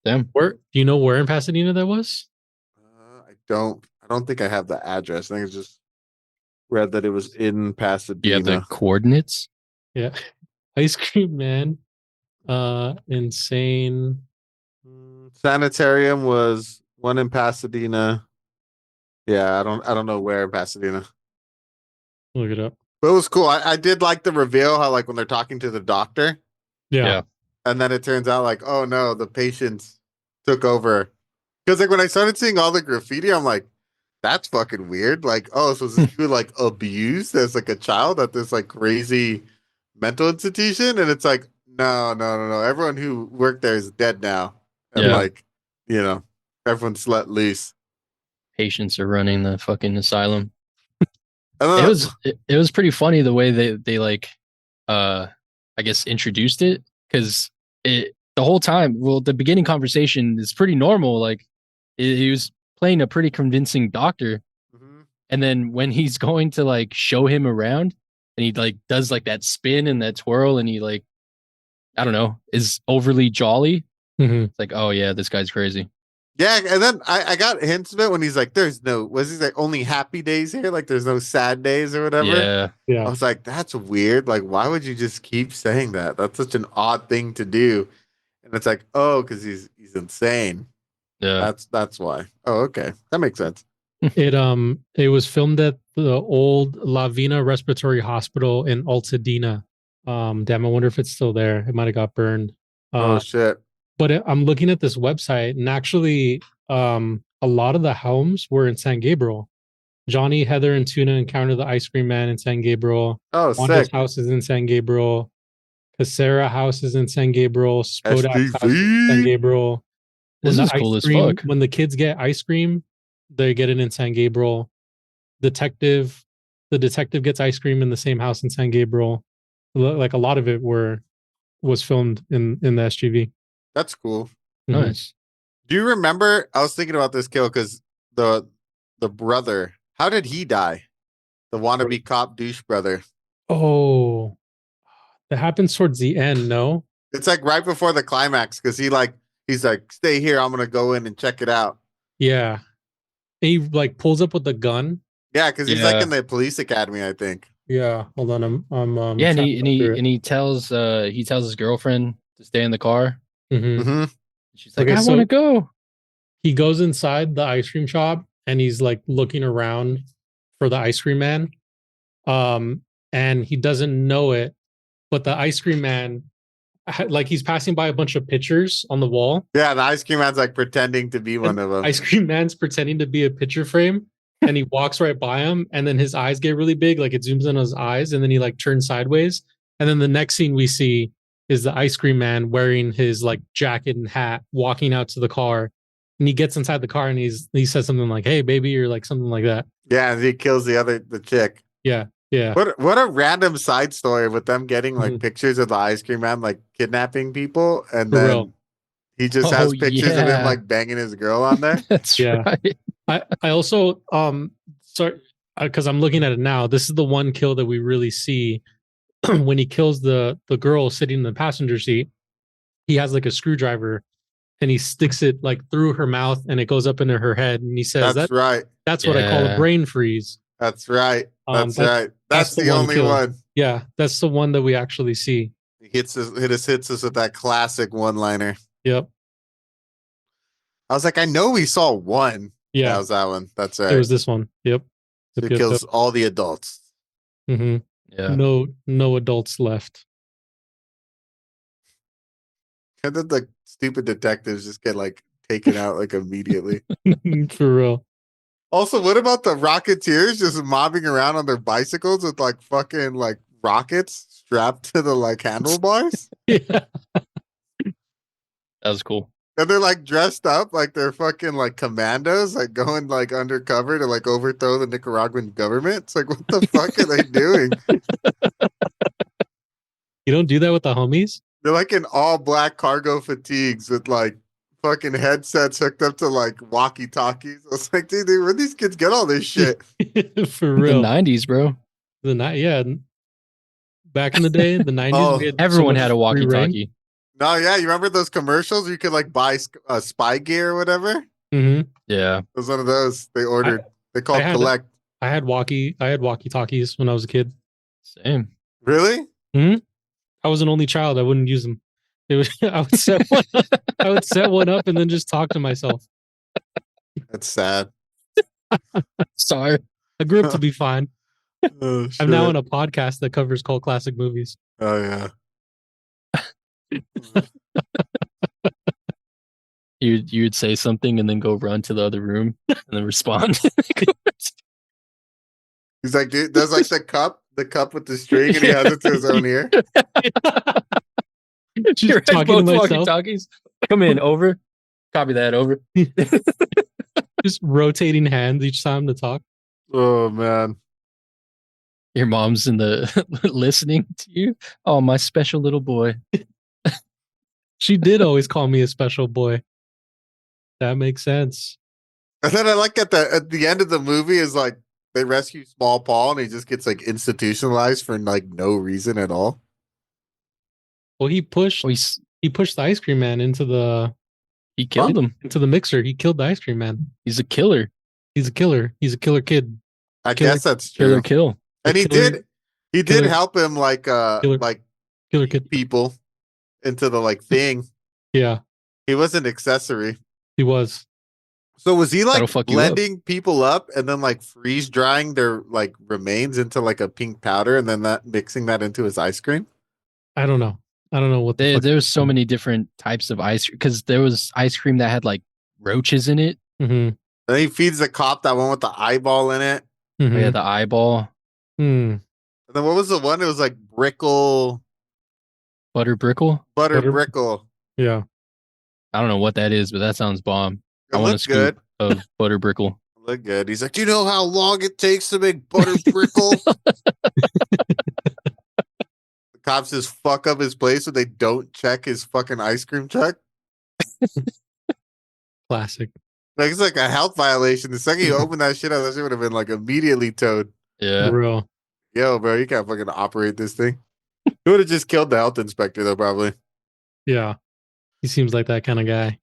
Damn. Where do you know where in Pasadena that was? I don't think I have the address. I think it's just read that it was in Do Pasadena. you have the coordinates? Yeah. Ice Cream Man. Insane. Sanitarium was one in Pasadena. Yeah, I don't know where in Pasadena. Look it up. But it was cool. I did like the reveal how like when they're talking to the doctor, Yeah. Yeah. and then it turns out like, oh no, the patients took over. Because like when I started seeing all the graffiti, I'm like, that's fucking weird. Like, oh, so is this dude like abused as like a child at this like crazy mental institution? And it's like, no. Everyone who worked there is dead now. And Yeah. like, everyone's let loose. Patients are running the fucking asylum. And then It was pretty funny the way they like I guess introduced it, because it the whole time, well, the beginning conversation is pretty normal. Like he was playing a pretty convincing doctor, Mhm. and then when he's going to like show him around, and he like does like that spin and that twirl, and he like, I don't know, is overly jolly. Mhm. It's like, oh yeah, this guy's crazy. Yeah, and then I got hints of it when he's like, was he like only happy days here? Like there's no sad days or whatever. Yeah. I Yeah. was like, that's weird. Like, why would you just keep saying that? That's such an odd thing to do. And it's like, oh, because he's insane. Yeah. That's why. Oh, okay. That makes sense. It was filmed at the old La Vina Respiratory Hospital in Altadena. Damn, I wonder if it's still there. It might have got burned. Oh shit. But I'm looking at this website, and actually, a lot of the homes were in San Gabriel. Johnny, Heather, and Tuna encounter the ice cream man in San Gabriel. Oh, Wanda's sick. house is in San Gabriel. Casera house is in San Gabriel. Spodak's house is in San STV. Gabriel. This is cool as fuck. When the kids get ice cream, they get it in San Gabriel. The detective gets ice cream in the same house in San Gabriel. Like a lot of it was filmed in the SGV. That's cool. Nice. Do you remember? I was thinking about this kill because the brother. How did he die? The wannabe cop douche brother. Oh, that happens towards the end. No, It's like right before the climax because he's like, stay here. I'm gonna go in and check it out. yeah, he like pulls up with the gun. Yeah, because he's like Yeah. in the police academy, I think. Yeah, hold on. I'm Yeah, and trying to go through it. he tells his girlfriend to stay in the car. Mhm. Mm-hmm. She's like, Okay, I so- want to go. He goes inside the ice cream shop and he's like looking around for the ice cream man. And he doesn't know it, but the ice cream man, like he's passing by a bunch of pictures on the wall. Yeah, the ice cream man's like pretending to be one of them. Ice cream man's pretending to be a picture frame, and he walks right by him, and then his eyes get really big, like it zooms in on his eyes, and then he like turns sideways. And then the next scene we see is the ice cream man wearing his like jacket and hat, walking out to the car. And he gets inside the car and he says something like, "Hey, baby," or like something like that. Yeah, and he kills the chick. Yeah. What a random side story with them getting like Mhm. pictures of the ice cream man like kidnapping people, and For then real. he just has Oh, pictures of him yeah. like banging his girl on there. That's Yeah. right. I also sorry, because I'm looking at it now. This is the one kill that we really see when he kills the girl sitting in the passenger seat. He has like a screwdriver and he sticks it like through her mouth and it goes up into her head, and he says That's right. that's what I call a Yeah. brain freeze. That's right. That's right. That's the the one only kill. one. Yeah, that's the one that we actually see. He hits us with that classic one-liner. Yep. I was like, I know we saw one. Yeah, That was that one. That's right. it was this one. Yep. He kills all the adults. hmm Yeah. No adults left. And then the stupid detectives just get like taken out like immediately. For real. Also, what about the Rocketeers just mobbing around on their bicycles with like fucking like rockets strapped to the like handlebars? Yeah. That was cool. And they're like dressed up like they're fucking like commandos, like going like undercover to like overthrow the Nicaraguan government. It's like, what the fuck are they doing? You don't do that with the homies? They're like in all black cargo fatigues with like fucking headsets hooked up to like walkie talkies. I was like, dude, where these kids get all this shit? For real. The 90s, bro. Yeah. Back in the day, the 90s, Oh, we had so Everyone much had a free reign. walkie-talkie. No, yeah, you remember those commercials? You could like buy spy gear or whatever. Mhm. Yeah. It was one of those they ordered. They called I had- collect. I had walkie talkies when I was a kid. Same. Really? I was an only child. I wouldn't use them. It was I would set one up, I would set one up and then just talk to myself. That's sad. Sorry. I grew up to be fine. Oh, I'm now shit. on a podcast that covers cult classic movies. Oh yeah. You'd say something and then go run to the other room and then respond. He's like, dude, there's like the cup with the string, and he has it to his own ear. Just talking to myself. walkie-talkies. Come in, over. Copy that, over. Just rotating hands each time to talk. Oh man. Your mom's in the listening to you. Oh, my special little boy. She did always call me a special boy. That makes sense. And then I like at the end of the movie is like they rescue Small Paul and he just gets like institutionalized for like no reason at all. Well, he pushed Oh, the ice cream man into the he killed him. mixer. He killed the ice cream man. He's a killer. He's a killer. He's a killer kid. I Killer- guess that's Killer true. kill. And he killer- did killer- help him like Killer kid. people into the like thing. Yeah, He was an accessory. he was. So was he like That'll fuck you up. blending people up and then like freeze drying their like remains into like a pink powder and then that mixing that into his ice cream? I don't know. I don't know what the fuck. There was so many different types of ice because there was ice cream that had like roaches in it. Mm-hmm. Then he feeds the cop that one with the eyeball in it. Mm-hmm. Oh, yeah, the eyeball, Mm. And then what was the one? It was like brickle, butter brickle. butter Butter- brickle. Yeah. I don't know what that is, but that sounds bomb. It I want a looked good. scoop of butter brickle. Look good. He's like, do you know how long it takes to make butter brickle? The cops just fuck up his place so they don't check his fucking ice cream truck. Classic. Like it's like a health violation. The second you open that shit up, that shit would have been like immediately towed. Yeah. For real. Yo, bro, you can't fucking operate this thing. It would have just killed the health inspector though, probably. Yeah. He seems like that kind of guy.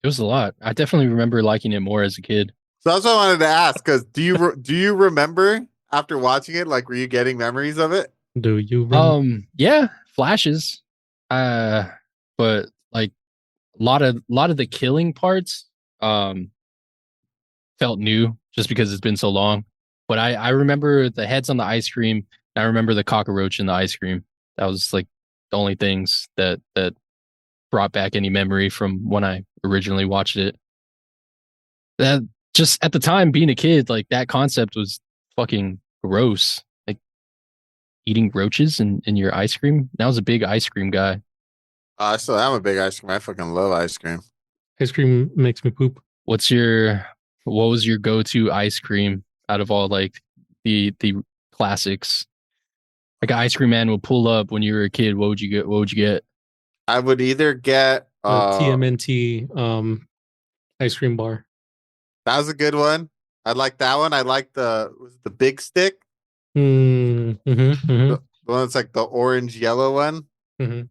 It was a lot. I definitely remember liking it more as a kid. So that's what I wanted to ask. Because do you remember after watching it? Like, were you getting memories of it? Do you remember? Yeah, flashes. But like a lot of the killing parts felt new just because it's been so long. But I remember the heads on the ice cream. And I remember the cockroach in the ice cream. That was like the only things that brought back any memory from when I originally watched it. That just at the time being a kid, like that concept was fucking gross. Like eating roaches in your ice cream. I was a big ice cream guy. So I'm a big ice cream. I fucking love ice cream. Ice cream makes me poop. What was your go-to ice cream out of all like the classics? Like an ice cream man would pull up when you were a kid. What would you get? What would you get? I would either get TMNT ice cream bar. that was a good one. I like that one. I like the big stick. Mm-hmm. The one that's like the orange yellow one. Mm-hmm.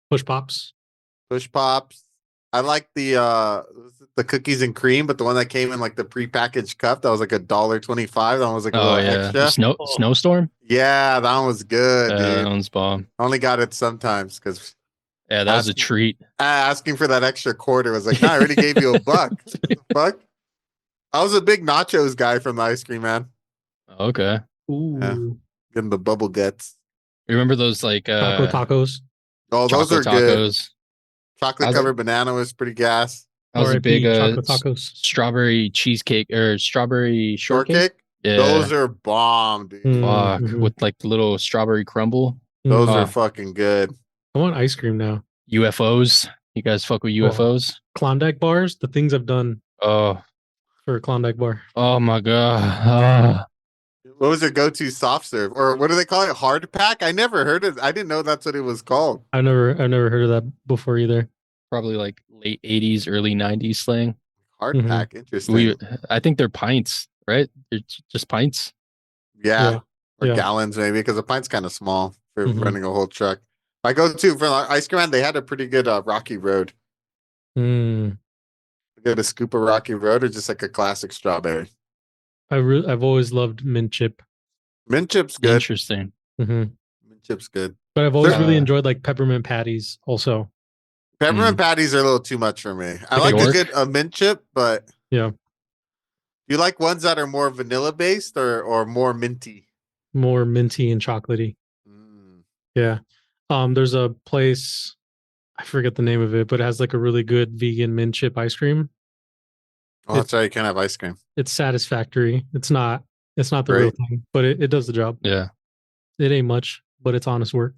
Push pops. Push pops. I like the cookies and cream, but the one that came in like the prepackaged cup that was like $1.25. That one was like a little extra. Snowstorm. Yeah, that one was good, dude. That one's bomb. I only got it sometimes because Yeah, that was a treat. asking for that extra quarter was like, nah, I already gave you $1. What the fuck? I was a big nachos guy from the ice cream man. Okay. Ooh. Yeah. Getting the bubble guts. Remember those like Taco tacos. Oh, those are chocolate good. tacos? Chocolate covered banana was pretty gas. I was a big chocolate tacos. strawberry cheesecake or strawberry shortcake. Yeah. Those are bomb, dude. Fuck, Mhm. with like the little strawberry crumble. Those Oh. are fucking good. I want ice cream now. UFOs. You guys fuck with UFOs? Klondike bars. The things I've done Oh, for a Klondike bar. oh my god. What was your go-to soft serve? Or what do they call it? Hard pack? I never heard it. I didn't know that's what it was called. I've never heard of that before either. Probably like late 80s, early 90s slang. Hard Mhm. pack. Interesting. I think they're pints, right? They're just pints. Yeah. Or Yeah. gallons maybe, because a pint's kind of small for Mhm. running a whole truck. My go-to for like, ice cream man, they had a pretty good Rocky Road. Mm. Get a scoop of Rocky Road or just like a classic strawberry. I've always loved mint chip. Mint chip's good. Interesting. Hmm. Mint chip's good. But I've always There- really enjoyed like peppermint patties also. Peppermint patties are a little too much for me. I Like like a to get a mint chip, but Yeah. you like ones that are more vanilla based or more minty? More minty and chocolatey. Mm. Yeah. There's a place, I forget the name of it, but it has like a really good vegan mint chip ice cream. Oh, that's right. You can't have ice cream. It's satisfactory. It's not the real Right. thing, but it does the job. Yeah. It ain't much, but it's honest work.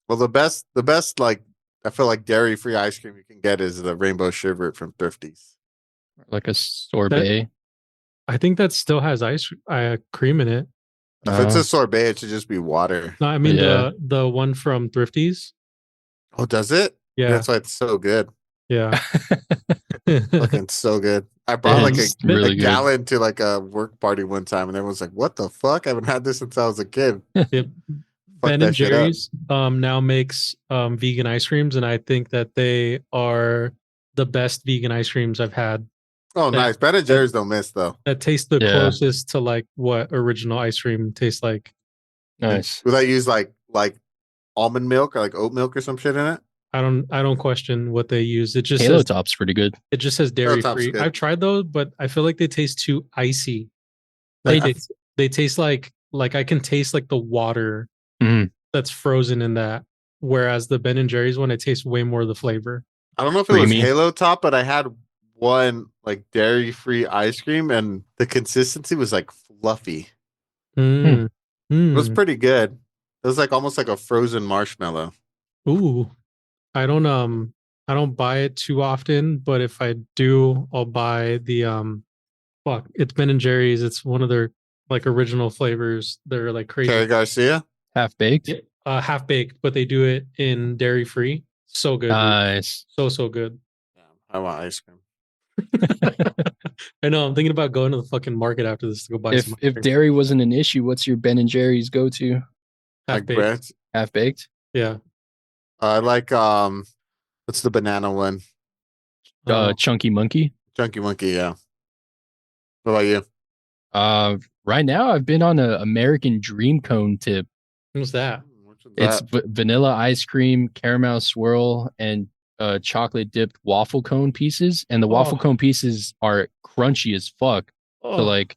Well, the best, like I feel like dairy free ice cream you can get is the rainbow sherbet from Thrifties. Like a sorbet. I think that still has cream in it. If it's a sorbet, it should just be water. No, I mean Yeah. the one from Thrifties. Oh, does it? Yeah. That's why it's so good. Yeah. Fucking so good. I brought like It's a really good. gallon to like a work party one time, and everyone's like, "What the fuck? I haven't had this since I was a kid." Yep. Fuck Ben that and shit up. Jerry's now makes vegan ice creams, and I think that they are the best vegan ice creams I've had. Oh, nice. Ben and Jerry's don't miss though. That taste the Yeah. closest to like what original ice cream tastes like. Nice. Would I use like almond milk or like oat milk or some shit in it? I don't question what they use. It just Halo says, Top's pretty good. it just says dairy Top's free. good. I've tried those, but I feel like they taste too icy. They- Like they taste like I can taste like the water Mhm. that's frozen in that. whereas the Ben and Jerry's one, it tastes way more of the flavor. I don't know if it was Creamy. Halo Top, but I had one like dairy-free ice cream, and the consistency was like fluffy. Mm. It was Mm. pretty good. It was like almost like a frozen marshmallow. Ooh, I don't buy it too often, but if I do, I'll buy the fuck. It's Ben and Jerry's. It's one of their like original flavors. They're like crazy. Terry Garcia. Half baked. Yeah, half baked, but they do it in dairy free. So good, dude. Nice. So good. I want ice cream. I know. I'm thinking about going to the fucking market after this to go buy If some. ice if cream. dairy wasn't an issue, what's your Ben and Jerry's go to? half Like baked, bread. Half baked. yeah. I like what's the banana one? Chunky Monkey. Chunky Monkey. Yeah. What about you? Right now I've been on a American Dream Cone tip. What's that? Which one's It's that? vanilla ice cream, caramel swirl, and chocolate dipped waffle cone pieces. And the waffle Oh. cone pieces are crunchy as fuck. Oh, So like,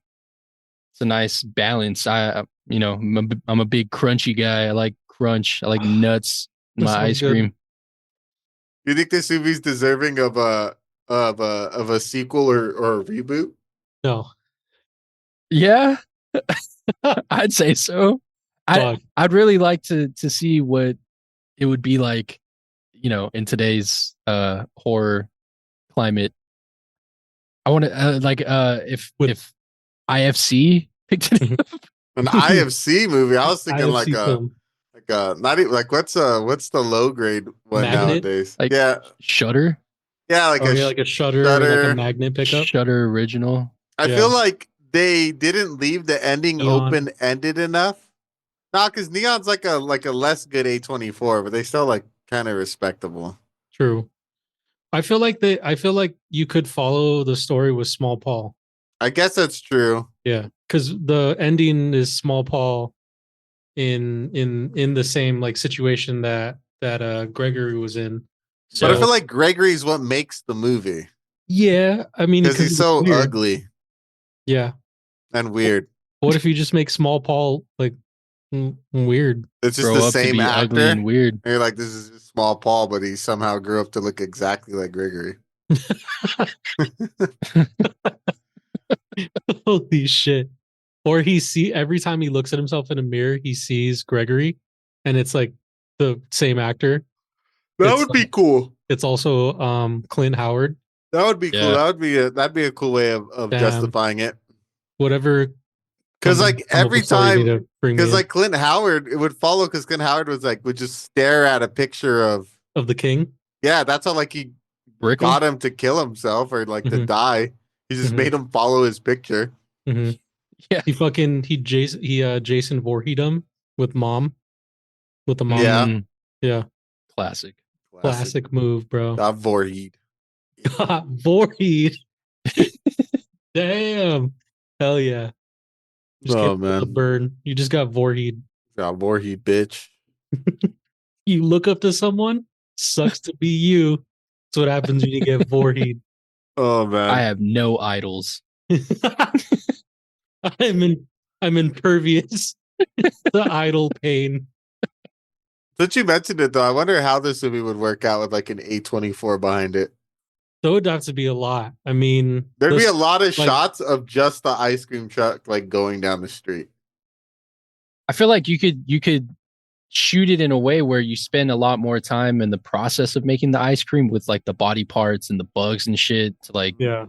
it's a nice balance. I'm a big crunchy guy. I like crunch. I like nuts in That my sounds ice good. cream. You think this movie's deserving of a sequel or a reboot? no. Yeah, I'd say so. Dog. I'd really like to see what it would be like, in today's horror climate. I want to if IFC picked it up. An IFC movie. I was thinking like IFC a film. not even like what's the low grade one Magnet? nowadays? Like yeah, Shutter, like Like a shutter, or like Shutter. a magnet pickup. Shutter original. I yeah. feel like they didn't leave the ending Neon. open ended enough. Nah, because Neon's like a less good A24, but they still like kind of respectable. True. I feel like you could follow the story with Small Paul. I guess that's true. Yeah, because the ending is Small Paul in the same like situation that Gregory was in. So But I feel like Gregory's what makes the movie yeah, I mean, because he's it's so weird. ugly Yeah. and weird. What if you just make Small Paul like weird? It's just Grow the up to same be actor. ugly and weird. And you're like, this is just Small Paul, but he somehow grew up to look exactly like Gregory. Holy shit. Or every time he looks at himself in a mirror, he sees Gregory, and it's like the same actor. That It's would be cool. It's also Clint Howard. That would be cool. Yeah. That'd be a cool way of Damn. justifying it. Whatever. Because like every time, because because like Clint Howard, it would follow because Clint Howard would just stare at a picture of of the king. yeah. That's how like he Brick 'em? got him to kill himself or like to Mhm. die. He just Mhm. made him follow his picture. Mhm. Yeah. He Jason Voorhees him with the mom. Yeah. Mm, Yeah. classic. Classic move, bro. Voorhees. Voorhees. Damn. Hell yeah. Just Oh, can't feel the man. burn. You just got Voorhees. Voorhees, bitch. You look up to someone, sucks to be you. That's what happens when you get Voorhees. Oh man. I have no idols. I'm impervious to idle pain. Since you mentioned it though, I wonder how this movie would work out with like an A24 behind it. So it'd have to be a lot. I mean, There'd be this- a lot of like- shots of just the ice cream truck like going down the street. I feel like you could shoot it in a way where you spend a lot more time in the process of making the ice cream with like the body parts and the bugs and shit to like Yeah.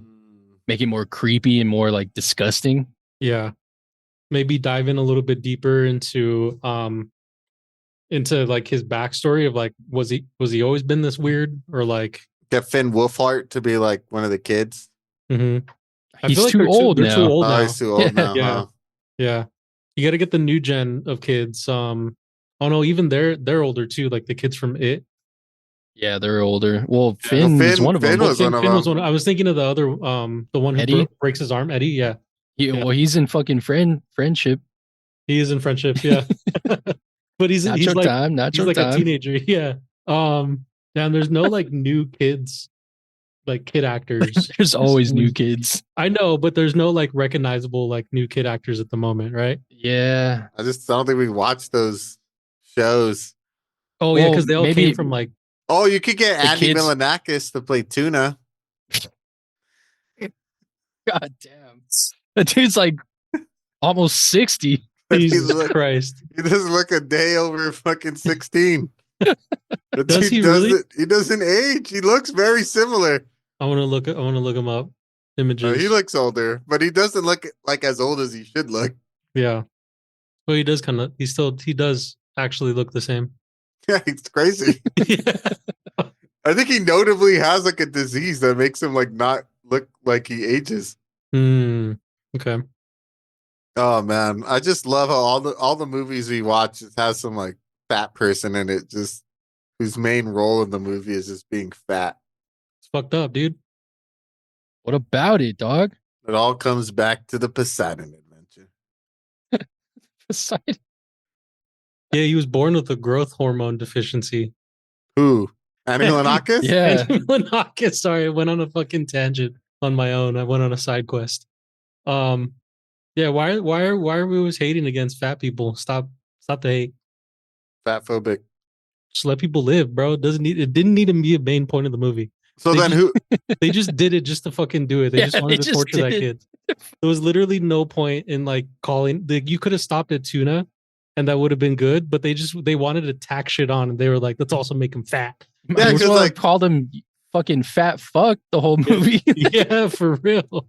make it more creepy and more like disgusting. Yeah. Maybe dive in a little bit deeper into like his backstory of like was he always been this weird or like Get Finn Wolfhard to be like one of the kids. I He's feel like too they're old they're now. Too old Oh, now. he's too old now. Yeah. Huh? Yeah. You got to get the new gen of kids. Oh no, even they're older too. Like the kids from It. Yeah, they're older. Well, Finn Finn- is one of Finn them. was Finn, one of Finn was them. one. I was thinking of the other, the one who Eddie? breaks his arm. Eddie. Yeah, yeah. Well, he's in fucking friendship. he is in friendship. Yeah, but he's Nacho like time. he's Nacho like a time. teenager. Yeah. And there's no like new kids, like kid actors. There's always new kids. I know, but there's no like recognizable like new kid actors at the moment, right? Yeah. I don't think we watched those shows. Oh yeah, Well, because they all maybe- came from like Oh, you could get The Andy kids- Milonakis to play Tuna. God damn. That dude's like almost 60. Jesus look- Christ. He doesn't look a day over fucking 16. The Does dude he really? He doesn't age. He looks very similar. I want to look him up. Images. He looks older, but he doesn't look like as old as he should look. Yeah. Well, he does kind of. He does actually look the same. Yeah, it's crazy. Yeah. I think he notably has like a disease that makes him like not look like he ages. Okay. Oh man, I just love how all the movies we watch just has some like fat person in it, just whose main role in the movie is just being fat. It's fucked up, dude. What about it, dog? It all comes back to the Poseidon adventure. Poseidon. Yeah, he was born with a growth hormone deficiency. Who? Andy Milonakis? Yeah. And Monaco, sorry, I went on a fucking tangent on my own. I went on a side quest. Yeah, why are we always hating against fat people? Stop the hate. Fat phobic. Just let people live, bro. It didn't need to be a main point of the movie. So They then just- who? They just did it just to fucking do it. They Yeah, just wanted they to just torture that did kid. There was literally no point in like calling. You could have stopped at Tuna, and that would have been good. But they wanted to tack shit on, and they were like, let's also make him fat. Might Yeah, as 'cause, well have like- called him fucking fat fuck the whole movie. Yeah, for real.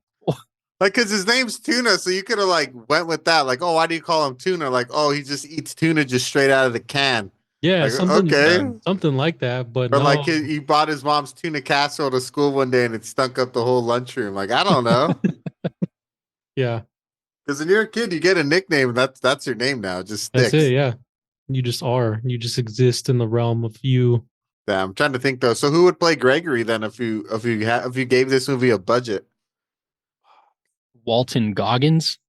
Like, cause his name's Tuna, so you could have like went with that. Like, oh, why do you call him Tuna? Like, oh, he just eats tuna just straight out of the can. Yeah, Like, something okay. something like that. But Or no. like he bought his mom's tuna casserole to school one day and it stunk up the whole lunchroom. Like, I don't know. Yeah, Because when you're a kid, you get a nickname. That's your name now. It just sticks. that's it. Yeah, you just are. You just exist in the realm of you. Yeah, I'm trying to think though. So who would play Gregory then if you gave this movie a budget? Walton Goggins.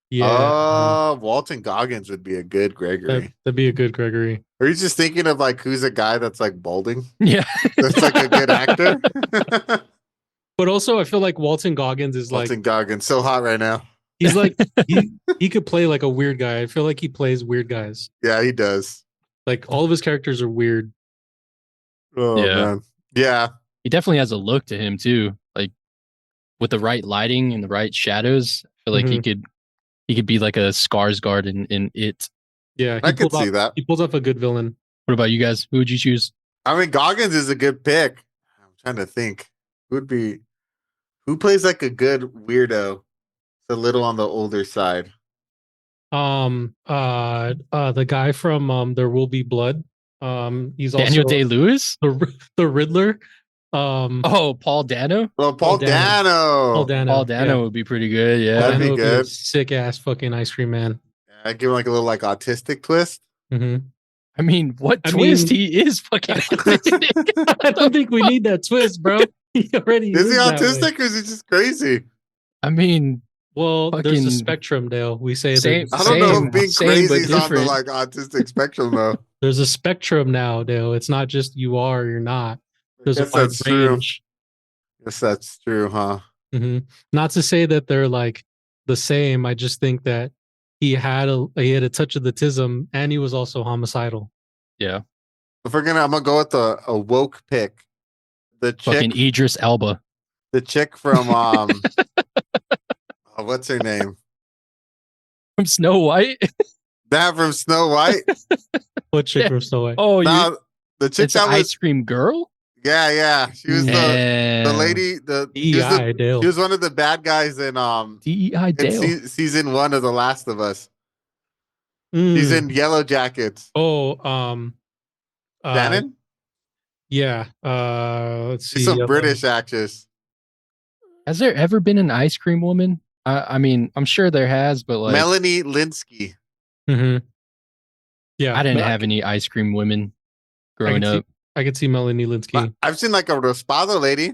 Yeah, Walton Goggins would be a good Gregory. that'd be a good Gregory. Are you just thinking of like who's a guy that's like balding? Yeah. That's like a good actor. But also, I feel like Walton Goggins is like Walton Goggins, so hot right now. he's like he could play like a weird guy. I feel like he plays weird guys. Yeah, he does. Like all of his characters are weird. Oh Yeah. man. Yeah. He definitely has a look to him too. Like with the right lighting and the right shadows, I feel like he could be like a Skarsgård in it. Yeah, I could see that. He pulls off a good villain. What about you guys? Who would you choose? I mean, Goggins is a good pick. I'm trying to think. Who plays like a good weirdo? It's a little on the older side. The guy from There Will Be Blood. He's Daniel also Day-Lewis? the Riddler. Oh, Paul Dano? Well, Paul Dano. Paul Dano. Paul Dano would be pretty good. Yeah. That'd be good. Sick ass fucking ice cream man. I give him like a little like autistic twist. hmm I mean, what I twist? mean- He is fucking autistic. I don't think we need that twist, bro. He already Is he that way. autistic or is he just crazy? I mean, Well, there's a Fucking- spectrum, Dale. We say Same- there's, I don't know Same- if being same, crazy but is on the different. like autistic spectrum though. there's a spectrum now, Dale. It's not just you are or you're not. There's a Guess wide that's true. range. Guess that's true, huh? Not to say that they're like the same. I just think that he had a touch of the tism, and he was also homicidal. yeah. If I'm gonna go with a woke pick. The chick, Fucking Idris Elba. the chick from what's her name? From Snow White? That from Snow White. What chick Yeah. from Snow White? Oh, No, the chick it's that an was ice cream girl? yeah. She was the Damn. lady. She was, DEI, Dale. she was one of the bad guys in DEI in Dale. season 1 of The Last of Us. Mm. She's in Yellow Jackets. Oh, Shannon? yeah. Let's see. She's some British actress. Has there ever been an ice cream woman? I mean, I'm sure there has, but like, Melanie Linsky. hmm Yeah, I didn't but have any ice cream women growing can see- up. I could see Melanie Linsky. I've seen like a Raspado lady.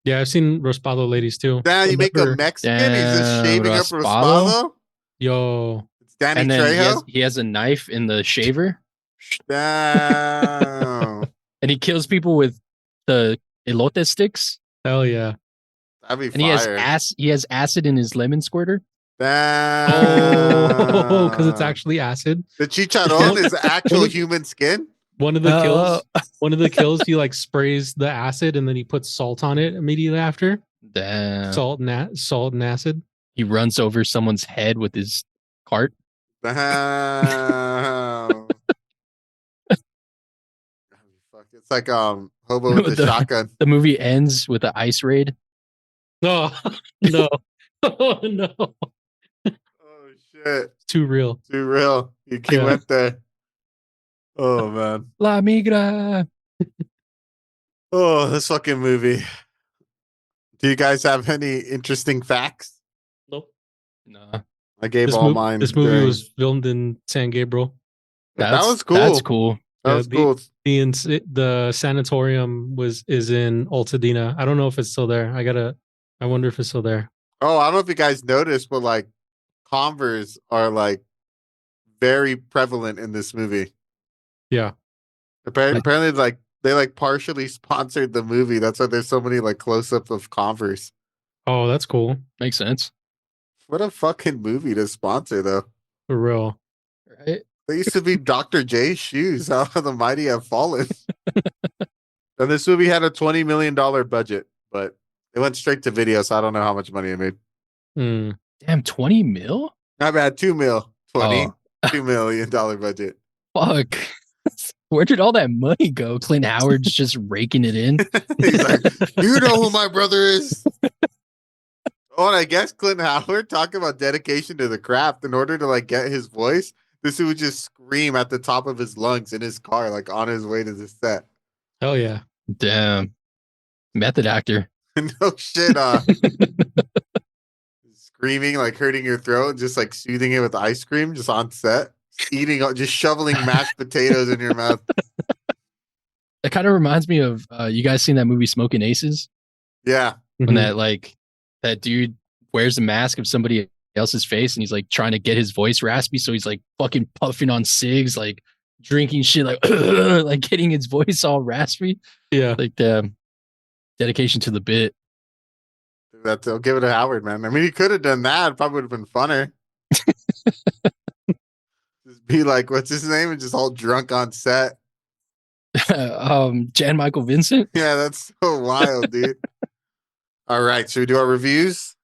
Yeah, I've seen Raspado ladies too. Now you make a Remember- Mexican. He's just Damn, shaving up Raspado? Raspado. Yo, It's Danny And then Trejo. he has a knife in the shaver, Damn. and he kills people with the elote sticks, hell yeah. That'd be and fire. he has acid in his lemon squirter. Oh, because it's Damn. actually acid. The chicharron is actual human skin. One of the kills, he like sprays the acid and then he puts salt on it immediately after. Damn. Salt and acid. He runs over someone's head with his cart. Damn. Fuck, it's like hobo with the shotgun. The movie ends with an ice raid. No, no, oh no. Oh shit. Too real. Too real. He went there. Oh man. La migra. Oh, this fucking movie. Do you guys have any interesting facts? Nope. No. I gave all mine. This movie was filmed in San Gabriel. That was cool. That's cool. That was cool. The sanatorium is in Altadena. I don't know if it's still there. I wonder if it's still there. Oh, I don't know if you guys noticed, but like Converse are like very prevalent in this movie. Yeah. Apparently like they like partially sponsored the movie. That's why there's so many like close-ups of Converse. Oh, that's cool. Makes sense. What a fucking movie to sponsor though. For real. Right? They used to be Dr. J's shoes. How the mighty have fallen. And this movie had a $20 million budget, but it went straight to video, so I don't know how much money it made. Damn, 20 mil? Not bad, 2 mil. $2 million budget. Fuck. Where did all that money go? Clint Howard's just raking it in. He's like, you know who my brother is? Oh, and I guess Clint Howard, talking about dedication to the craft, in order to like get his voice, this dude would just scream at the top of his lungs in his car, like on his way to the set. Hell yeah. Damn. Method actor. No shit. Screaming, like hurting your throat, just like soothing it with ice cream, just on set. Eating, just shoveling mashed potatoes in your mouth. That kind of reminds me of you guys seen that movie Smoking Aces? Yeah. When that dude wears a mask of somebody else's face and he's like trying to get his voice raspy, so he's like fucking puffing on cigs, like drinking shit, like like getting his voice all raspy. Yeah. Like dedication to the bit. I'll give it to Howard, man. I mean, he could have done that. It probably would have been funner. Just be like, what's his name? And just all drunk on set. Jan Michael Vincent. Yeah, that's so wild, dude. All right, should we do our reviews?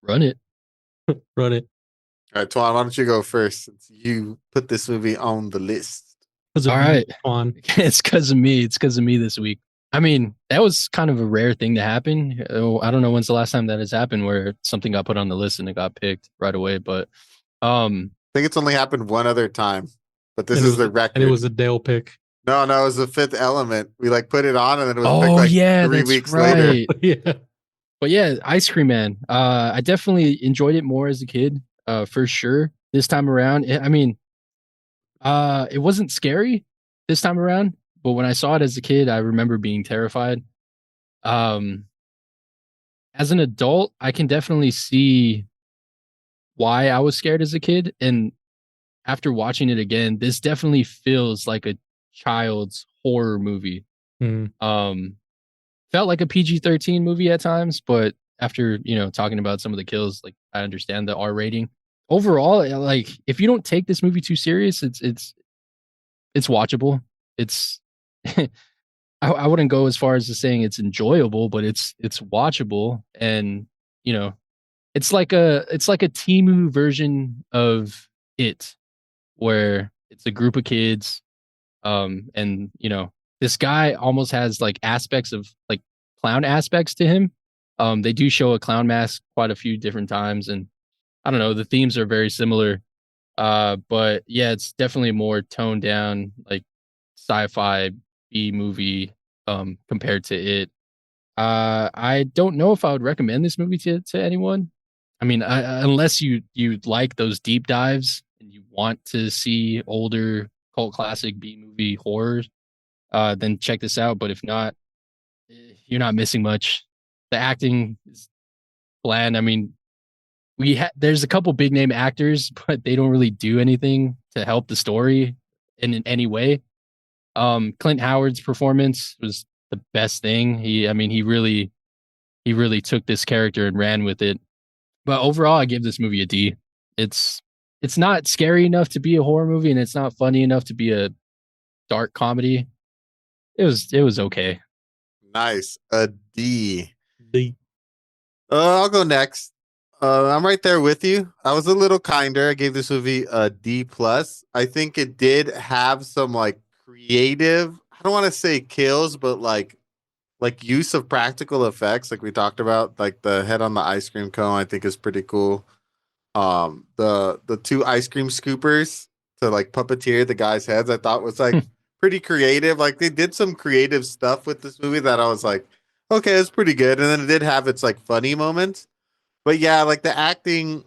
Run it. Run it. All right, Twan, why don't you go first, since you put this movie on the list? All right. Twan. It's because of me. It's because of me this week. I mean, that was kind of a rare thing to happen. I don't know when's the last time that has happened where something got put on the list and it got picked right away. But I think it's only happened one other time, but this is the record. And it was a Dale pick. No, it was The Fifth Element. We like put it on and then it was picked like 3 weeks later. Yeah. But yeah, Ice Cream Man. I definitely enjoyed it more as a kid, for sure. This time around, it wasn't scary this time around, but when I saw it as a kid, I remember being terrified. As an adult, I can definitely see why I was scared as a kid, and after watching it again, this definitely feels like a child's horror movie. Felt like a PG-13 movie at times, but after talking about some of the kills, like I understand the R rating. Overall, like if you don't take this movie too serious, it's watchable. It's I wouldn't go as far as to saying it's enjoyable, but it's watchable, and it's like a Temu version of It, where it's a group of kids, and this guy almost has like aspects of like clown aspects to him. They do show a clown mask quite a few different times, and I don't know, the themes are very similar. But yeah, it's definitely more toned down, like sci-fi B movie compared to It. I don't know if I would recommend this movie to anyone. I mean, unless you like those deep dives and you want to see older cult classic B movie horrors, then check this out. But if not, you're not missing much. The acting is bland. I mean, there's a couple big name actors, but they don't really do anything to help the story in any way. Clint Howard's performance was the best thing. He really took this character and ran with it. But overall, I give this movie a D. It's not scary enough to be a horror movie, and it's not funny enough to be a dark comedy. It was okay. Nice. A D. The I'll go next. I'm right there with you. I was a little kinder. I gave this movie a D plus. I think it did have some like creative. I don't want to say kills, but like use of practical effects, like we talked about. Like the head on the ice cream cone, I think is pretty cool. The two ice cream scoopers to like puppeteer the guys' heads, I thought was like pretty creative. Like they did some creative stuff with this movie that I was like, okay, it's pretty good. And then it did have its like funny moments. But yeah, like the acting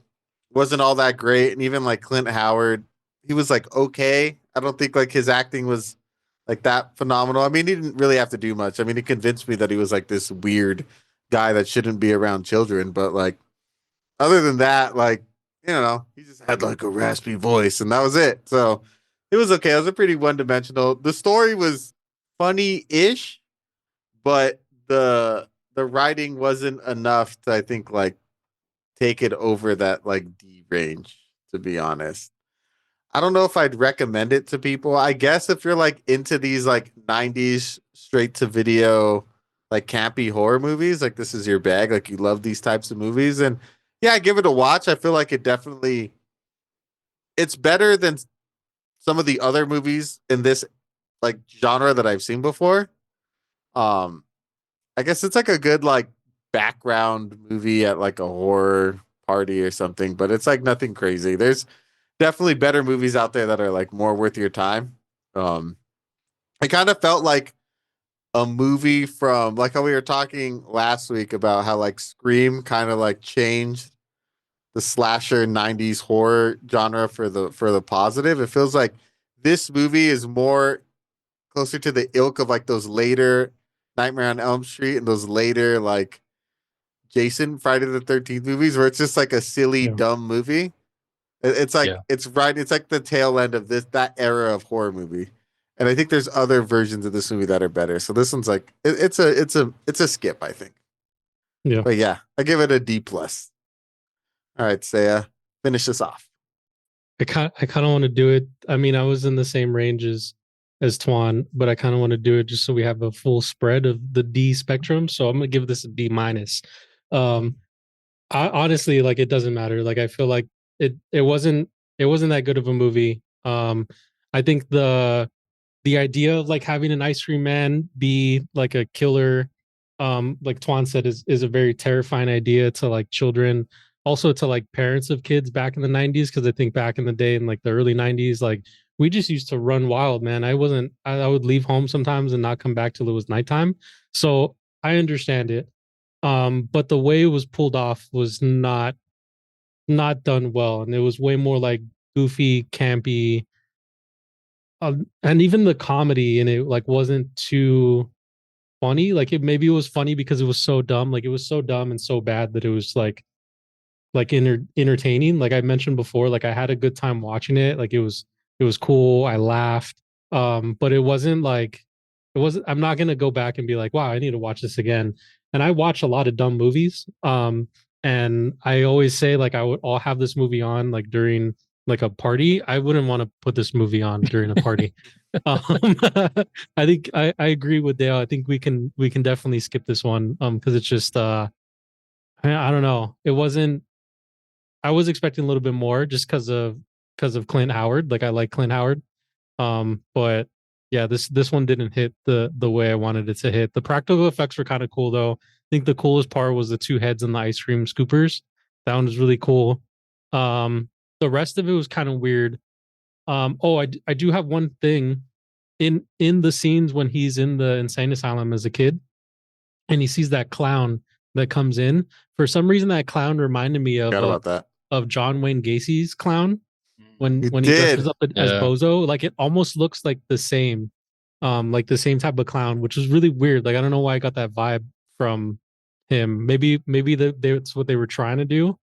wasn't all that great. And even like Clint Howard, he was like okay. I don't think like his acting was like that phenomenal. I mean, he didn't really have to do much. I mean, he convinced me that he was like this weird guy that shouldn't be around children. But like other than that, like, you know, he just had like a raspy voice and that was it. So it was okay. It was a pretty one dimensional. The story was funny ish, but the writing wasn't enough to, I think, like take it over that like D range, to be honest. I don't know if I'd recommend it to people. I guess if you're like into these like 90s straight to video, like campy horror movies, like this is your bag, like you love these types of movies. And yeah, give it a watch. I feel like it definitely it's better than some of the other movies in this like genre that I've seen before. Um, I guess it's like a good like background movie at like a horror party or something, but it's like nothing crazy. There's definitely better movies out there that are like more worth your time. It kind of felt like a movie from like how we were talking last week about how like Scream kind of like changed the slasher 90s horror genre for the positive. It feels like this movie is more closer to the ilk of like those later Nightmare on Elm Street and those later like Jason Friday the 13th movies where it's just like a silly yeah. dumb movie. It's like Yeah. it's right. It's like the tail end of that era of horror movie, and I think there's other versions of this movie that are better. So this one's like it's a skip, I think. Yeah. But yeah, I give it a D plus. All right, Saya, finish this off. I kind of want to do it. I mean, I was in the same range as Twan, but I kind of want to do it just so we have a full spread of the D spectrum. So I'm gonna give this a D minus. Um, I honestly like it doesn't matter. Like I feel like it wasn't that good of a movie. I think the idea of like having an ice cream man be like a killer, like Twan said, is a very terrifying idea to like children, also to like parents of kids back in the 90s. Cause I think back in the day in like the early 90s, like we just used to run wild, man. I would leave home sometimes and not come back till it was nighttime. So I understand it. But the way it was pulled off was not done well. And it was way more like goofy, campy, and even the comedy in it like wasn't too funny. Like it was funny because it was so dumb. Like it was so dumb and so bad that it was like entertaining. Like I mentioned before, like I had a good time watching it. Like it was cool. I laughed. But it wasn't like it wasn't. I'm not gonna go back and be like, wow, I need to watch this again. And I watch a lot of dumb movies. And I always say like I'll have this movie on like during like a party. I wouldn't want to put this movie on during a party. um, I think I agree with Dale. I think we can definitely skip this one because it's just I don't know. It wasn't. I was expecting a little bit more just because of Clint Howard. Like I like Clint Howard. But yeah, this one didn't hit the way I wanted it to hit. The practical effects were kind of cool though. I think the coolest part was the two heads and the ice cream scoopers. That one was really cool. The rest of it was kind of weird. I do have one thing in the scenes when he's in the insane asylum as a kid and he sees that clown that comes in. For some reason, that clown reminded me Forgot about that. of John Wayne Gacy's clown when It he did. dresses up as Yeah. Bozo. Like it almost looks like the same type of clown, which was really weird. Like I don't know why I got that vibe from him. Maybe that's what they were trying to do.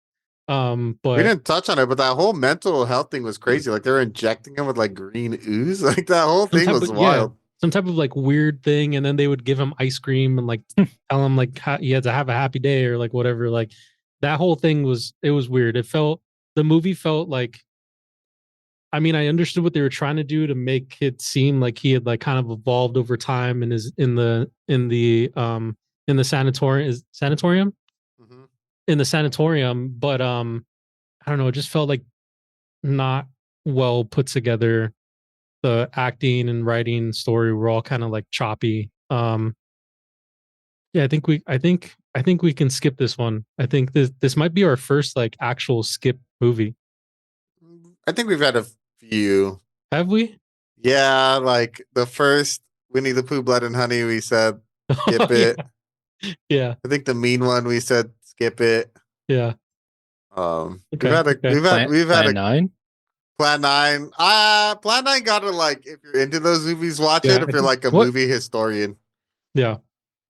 We But didn't touch on it, but that whole mental health thing was crazy. Like they were injecting him with like green ooze. Like that whole some thing type was of, yeah, wild. some type of like weird thing, and then they would give him ice cream and like tell him like he had to have a happy day or like whatever. Like that whole thing was weird. The movie felt like I mean, I understood what they were trying to do to make it seem like he had like kind of evolved over time and is in the sanatorium Mm-hmm. in the sanatorium, but I don't know, it just felt like not well put together. The acting and writing story were all kind of like choppy. Yeah, I think we can skip this one. I think this might be our first like actual skip movie. I think we've had a few. Have we? Yeah, like the first Winnie the Pooh, Blood and Honey, we said skip it. Yeah. I think the mean one we said skip it. Yeah. We've had a Okay. we've had Plan a 9. Plan 9. Plan 9 gotta like if you're into those movies, watch Yeah, it. If you're like a What- movie historian. Yeah.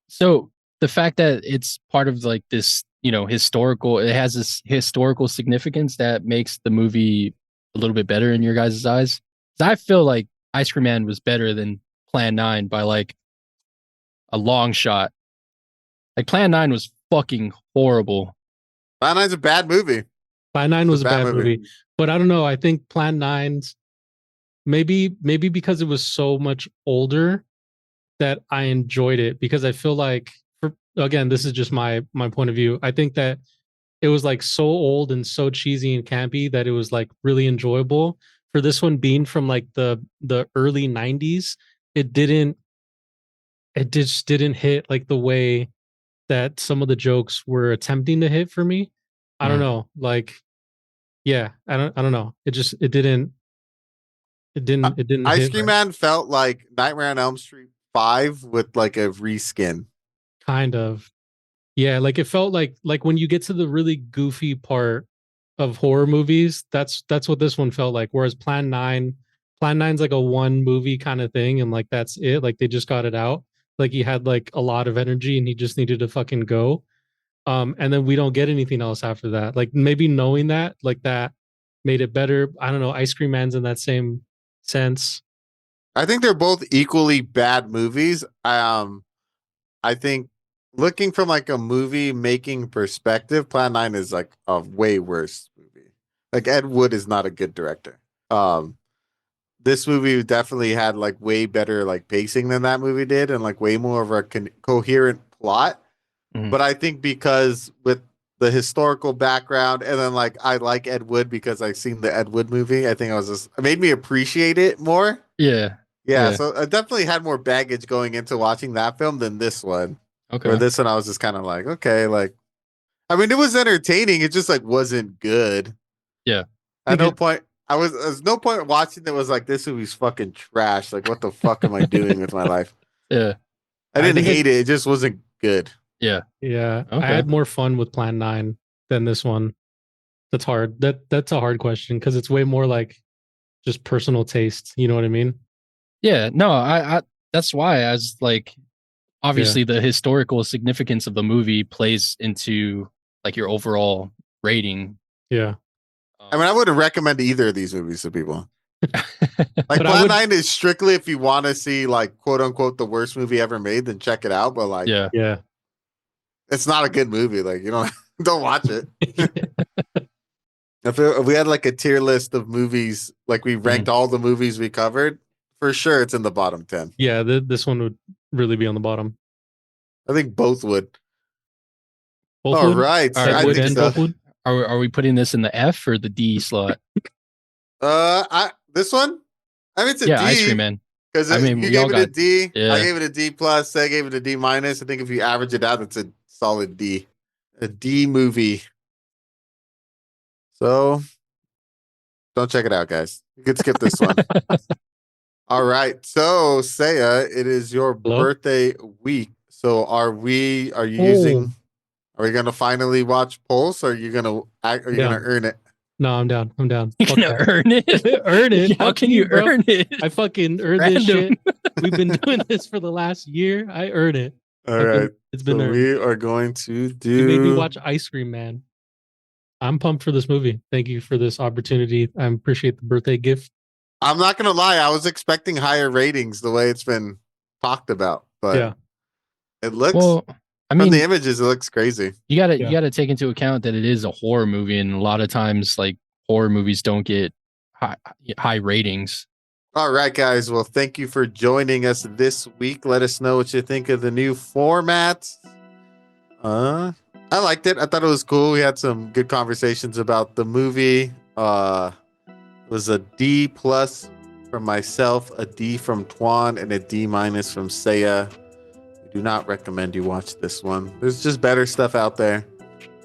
So the fact that it's part of like this, historical, it has this historical significance that makes the movie a little bit better in your guys' eyes. 'Cause I feel like Ice Cream Man was better than Plan 9 by like a long shot. Like Plan 9 was fucking horrible. Plan 9's a bad movie. Plan 9 was a bad movie. But I don't know. I think Plan 9's maybe because it was so much older that I enjoyed it, because I feel like again, this is just my point of view. I think that it was like so old and so cheesy and campy that it was like really enjoyable. For this one being from like the early 90s, it just didn't hit like the way that some of the jokes were attempting to hit for me. I don't know. Like, yeah, I don't know. It didn't Ice hit Cream right. Man felt like Nightmare on Elm Street 5 with like a reskin. Kind of. Yeah, like it felt like when you get to the really goofy part of horror movies, that's what this one felt like. Whereas Plan 9's like a one movie kind of thing, and like that's it. Like they just got it out. Like he had like a lot of energy and he just needed to fucking go. And then we don't get anything else after that. Like maybe knowing that, like that made it better. I don't know. Ice Cream Man's in that same sense. I think they're both equally bad movies. I think looking from like a movie making perspective, Plan 9 is like a way worse movie. Like Ed Wood is not a good director. This movie definitely had like way better like pacing than that movie did, and like way more of a coherent plot. Mhm. But I think because with the historical background, and then like I like Ed Wood because I've seen the Ed Wood movie, I think it made me appreciate it more. Yeah. Yeah, so I definitely had more baggage going into watching that film than this one. Okay. Where this one I was just kind of like, okay, like, I mean, it was entertaining. It just like wasn't good. Yeah. At no point, there's no point watching that was like, this movie's fucking trash. Like, what the fuck am I doing with my life? Yeah. I didn't hate it. It just wasn't good. Yeah. Yeah. Okay. I had more fun with Plan 9 than this one. That's hard. That's a hard question because it's way more like just personal taste. You know what I mean? Yeah. No, I that's why I was like, obviously the historical significance of the movie plays into like your overall rating. Yeah. I mean, I wouldn't recommend either of these movies to people. Like, But Plan 9 is strictly if you want to see, like, quote unquote, the worst movie ever made, then check it out. But, like, yeah. It's not a good movie. Like, you don't watch it. If we had, like, a tier list of movies, like, we ranked all the movies we covered, for sure it's in the bottom 10. Yeah, this one would really be on the bottom. I think both would. Both All would? right. All right, I Would think and so. both would? Are we putting this in the F or the D slot? This one? I mean, it's a Yeah, D. Ice Cream Man. Because I mean, you we gave all it a got- D. yeah. I gave it a D plus. I gave it a D minus. I think if you average it out, it's a solid D. A D movie. So don't check it out, guys. You can skip this one. All right. So Saya, it is your Hello? birthday week. So are you Oh. are we gonna finally watch Pulse, or are you gonna earn it? No, I'm down. I'm down. You're Fuck gonna that. earn it? Earn it? How Fuck can you bro. earn it? I fucking earned this shit. Random. We've been doing this for the last year. I earn it. All right. It's been So earned. we are going to do You made me watch Ice Cream Man. I'm pumped for this movie. Thank you for this opportunity. I appreciate the birthday gift. I'm not gonna lie, I was expecting higher ratings the way it's been talked about, but Yeah. it looks Well, I from mean, the images, it looks crazy. you Yeah. gotta take into account that it is a horror movie, and a lot of times, like horror movies don't get high ratings. All right, guys. Well, thank you for joining us this week. Let us know what you think of the new format. I liked it. I thought it was cool. We had some good conversations about the movie. It was a D+ from myself, a D from Twan, and a D- from Saya. We do not recommend you watch this one. There's just better stuff out there.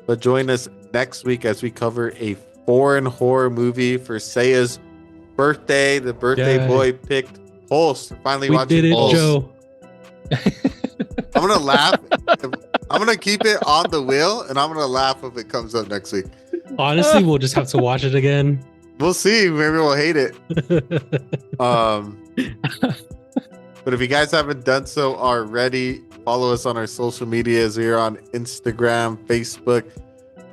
But join us next week as we cover a foreign horror movie for Saya's birthday. The birthday boy picked Pulse. Finally We watching did it, Pulse. Joe. I'm gonna laugh. I'm gonna keep it on the wheel, and I'm gonna laugh if it comes up next week. Honestly, we'll just have to watch it again. We'll see. Maybe we'll hate it. But if you guys haven't done so already, follow us on our social medias. We are on Instagram, Facebook,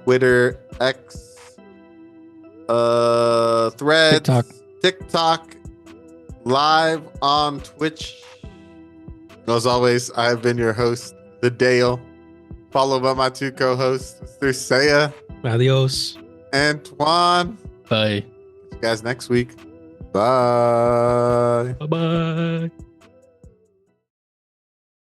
Twitter, X, Threads, TikTok, live on Twitch. As always, I have been your host, The Dale, followed by my two co-hosts, Mr. Saya Adios. and Twan. Bye. See you guys next week. Bye. Bye-bye.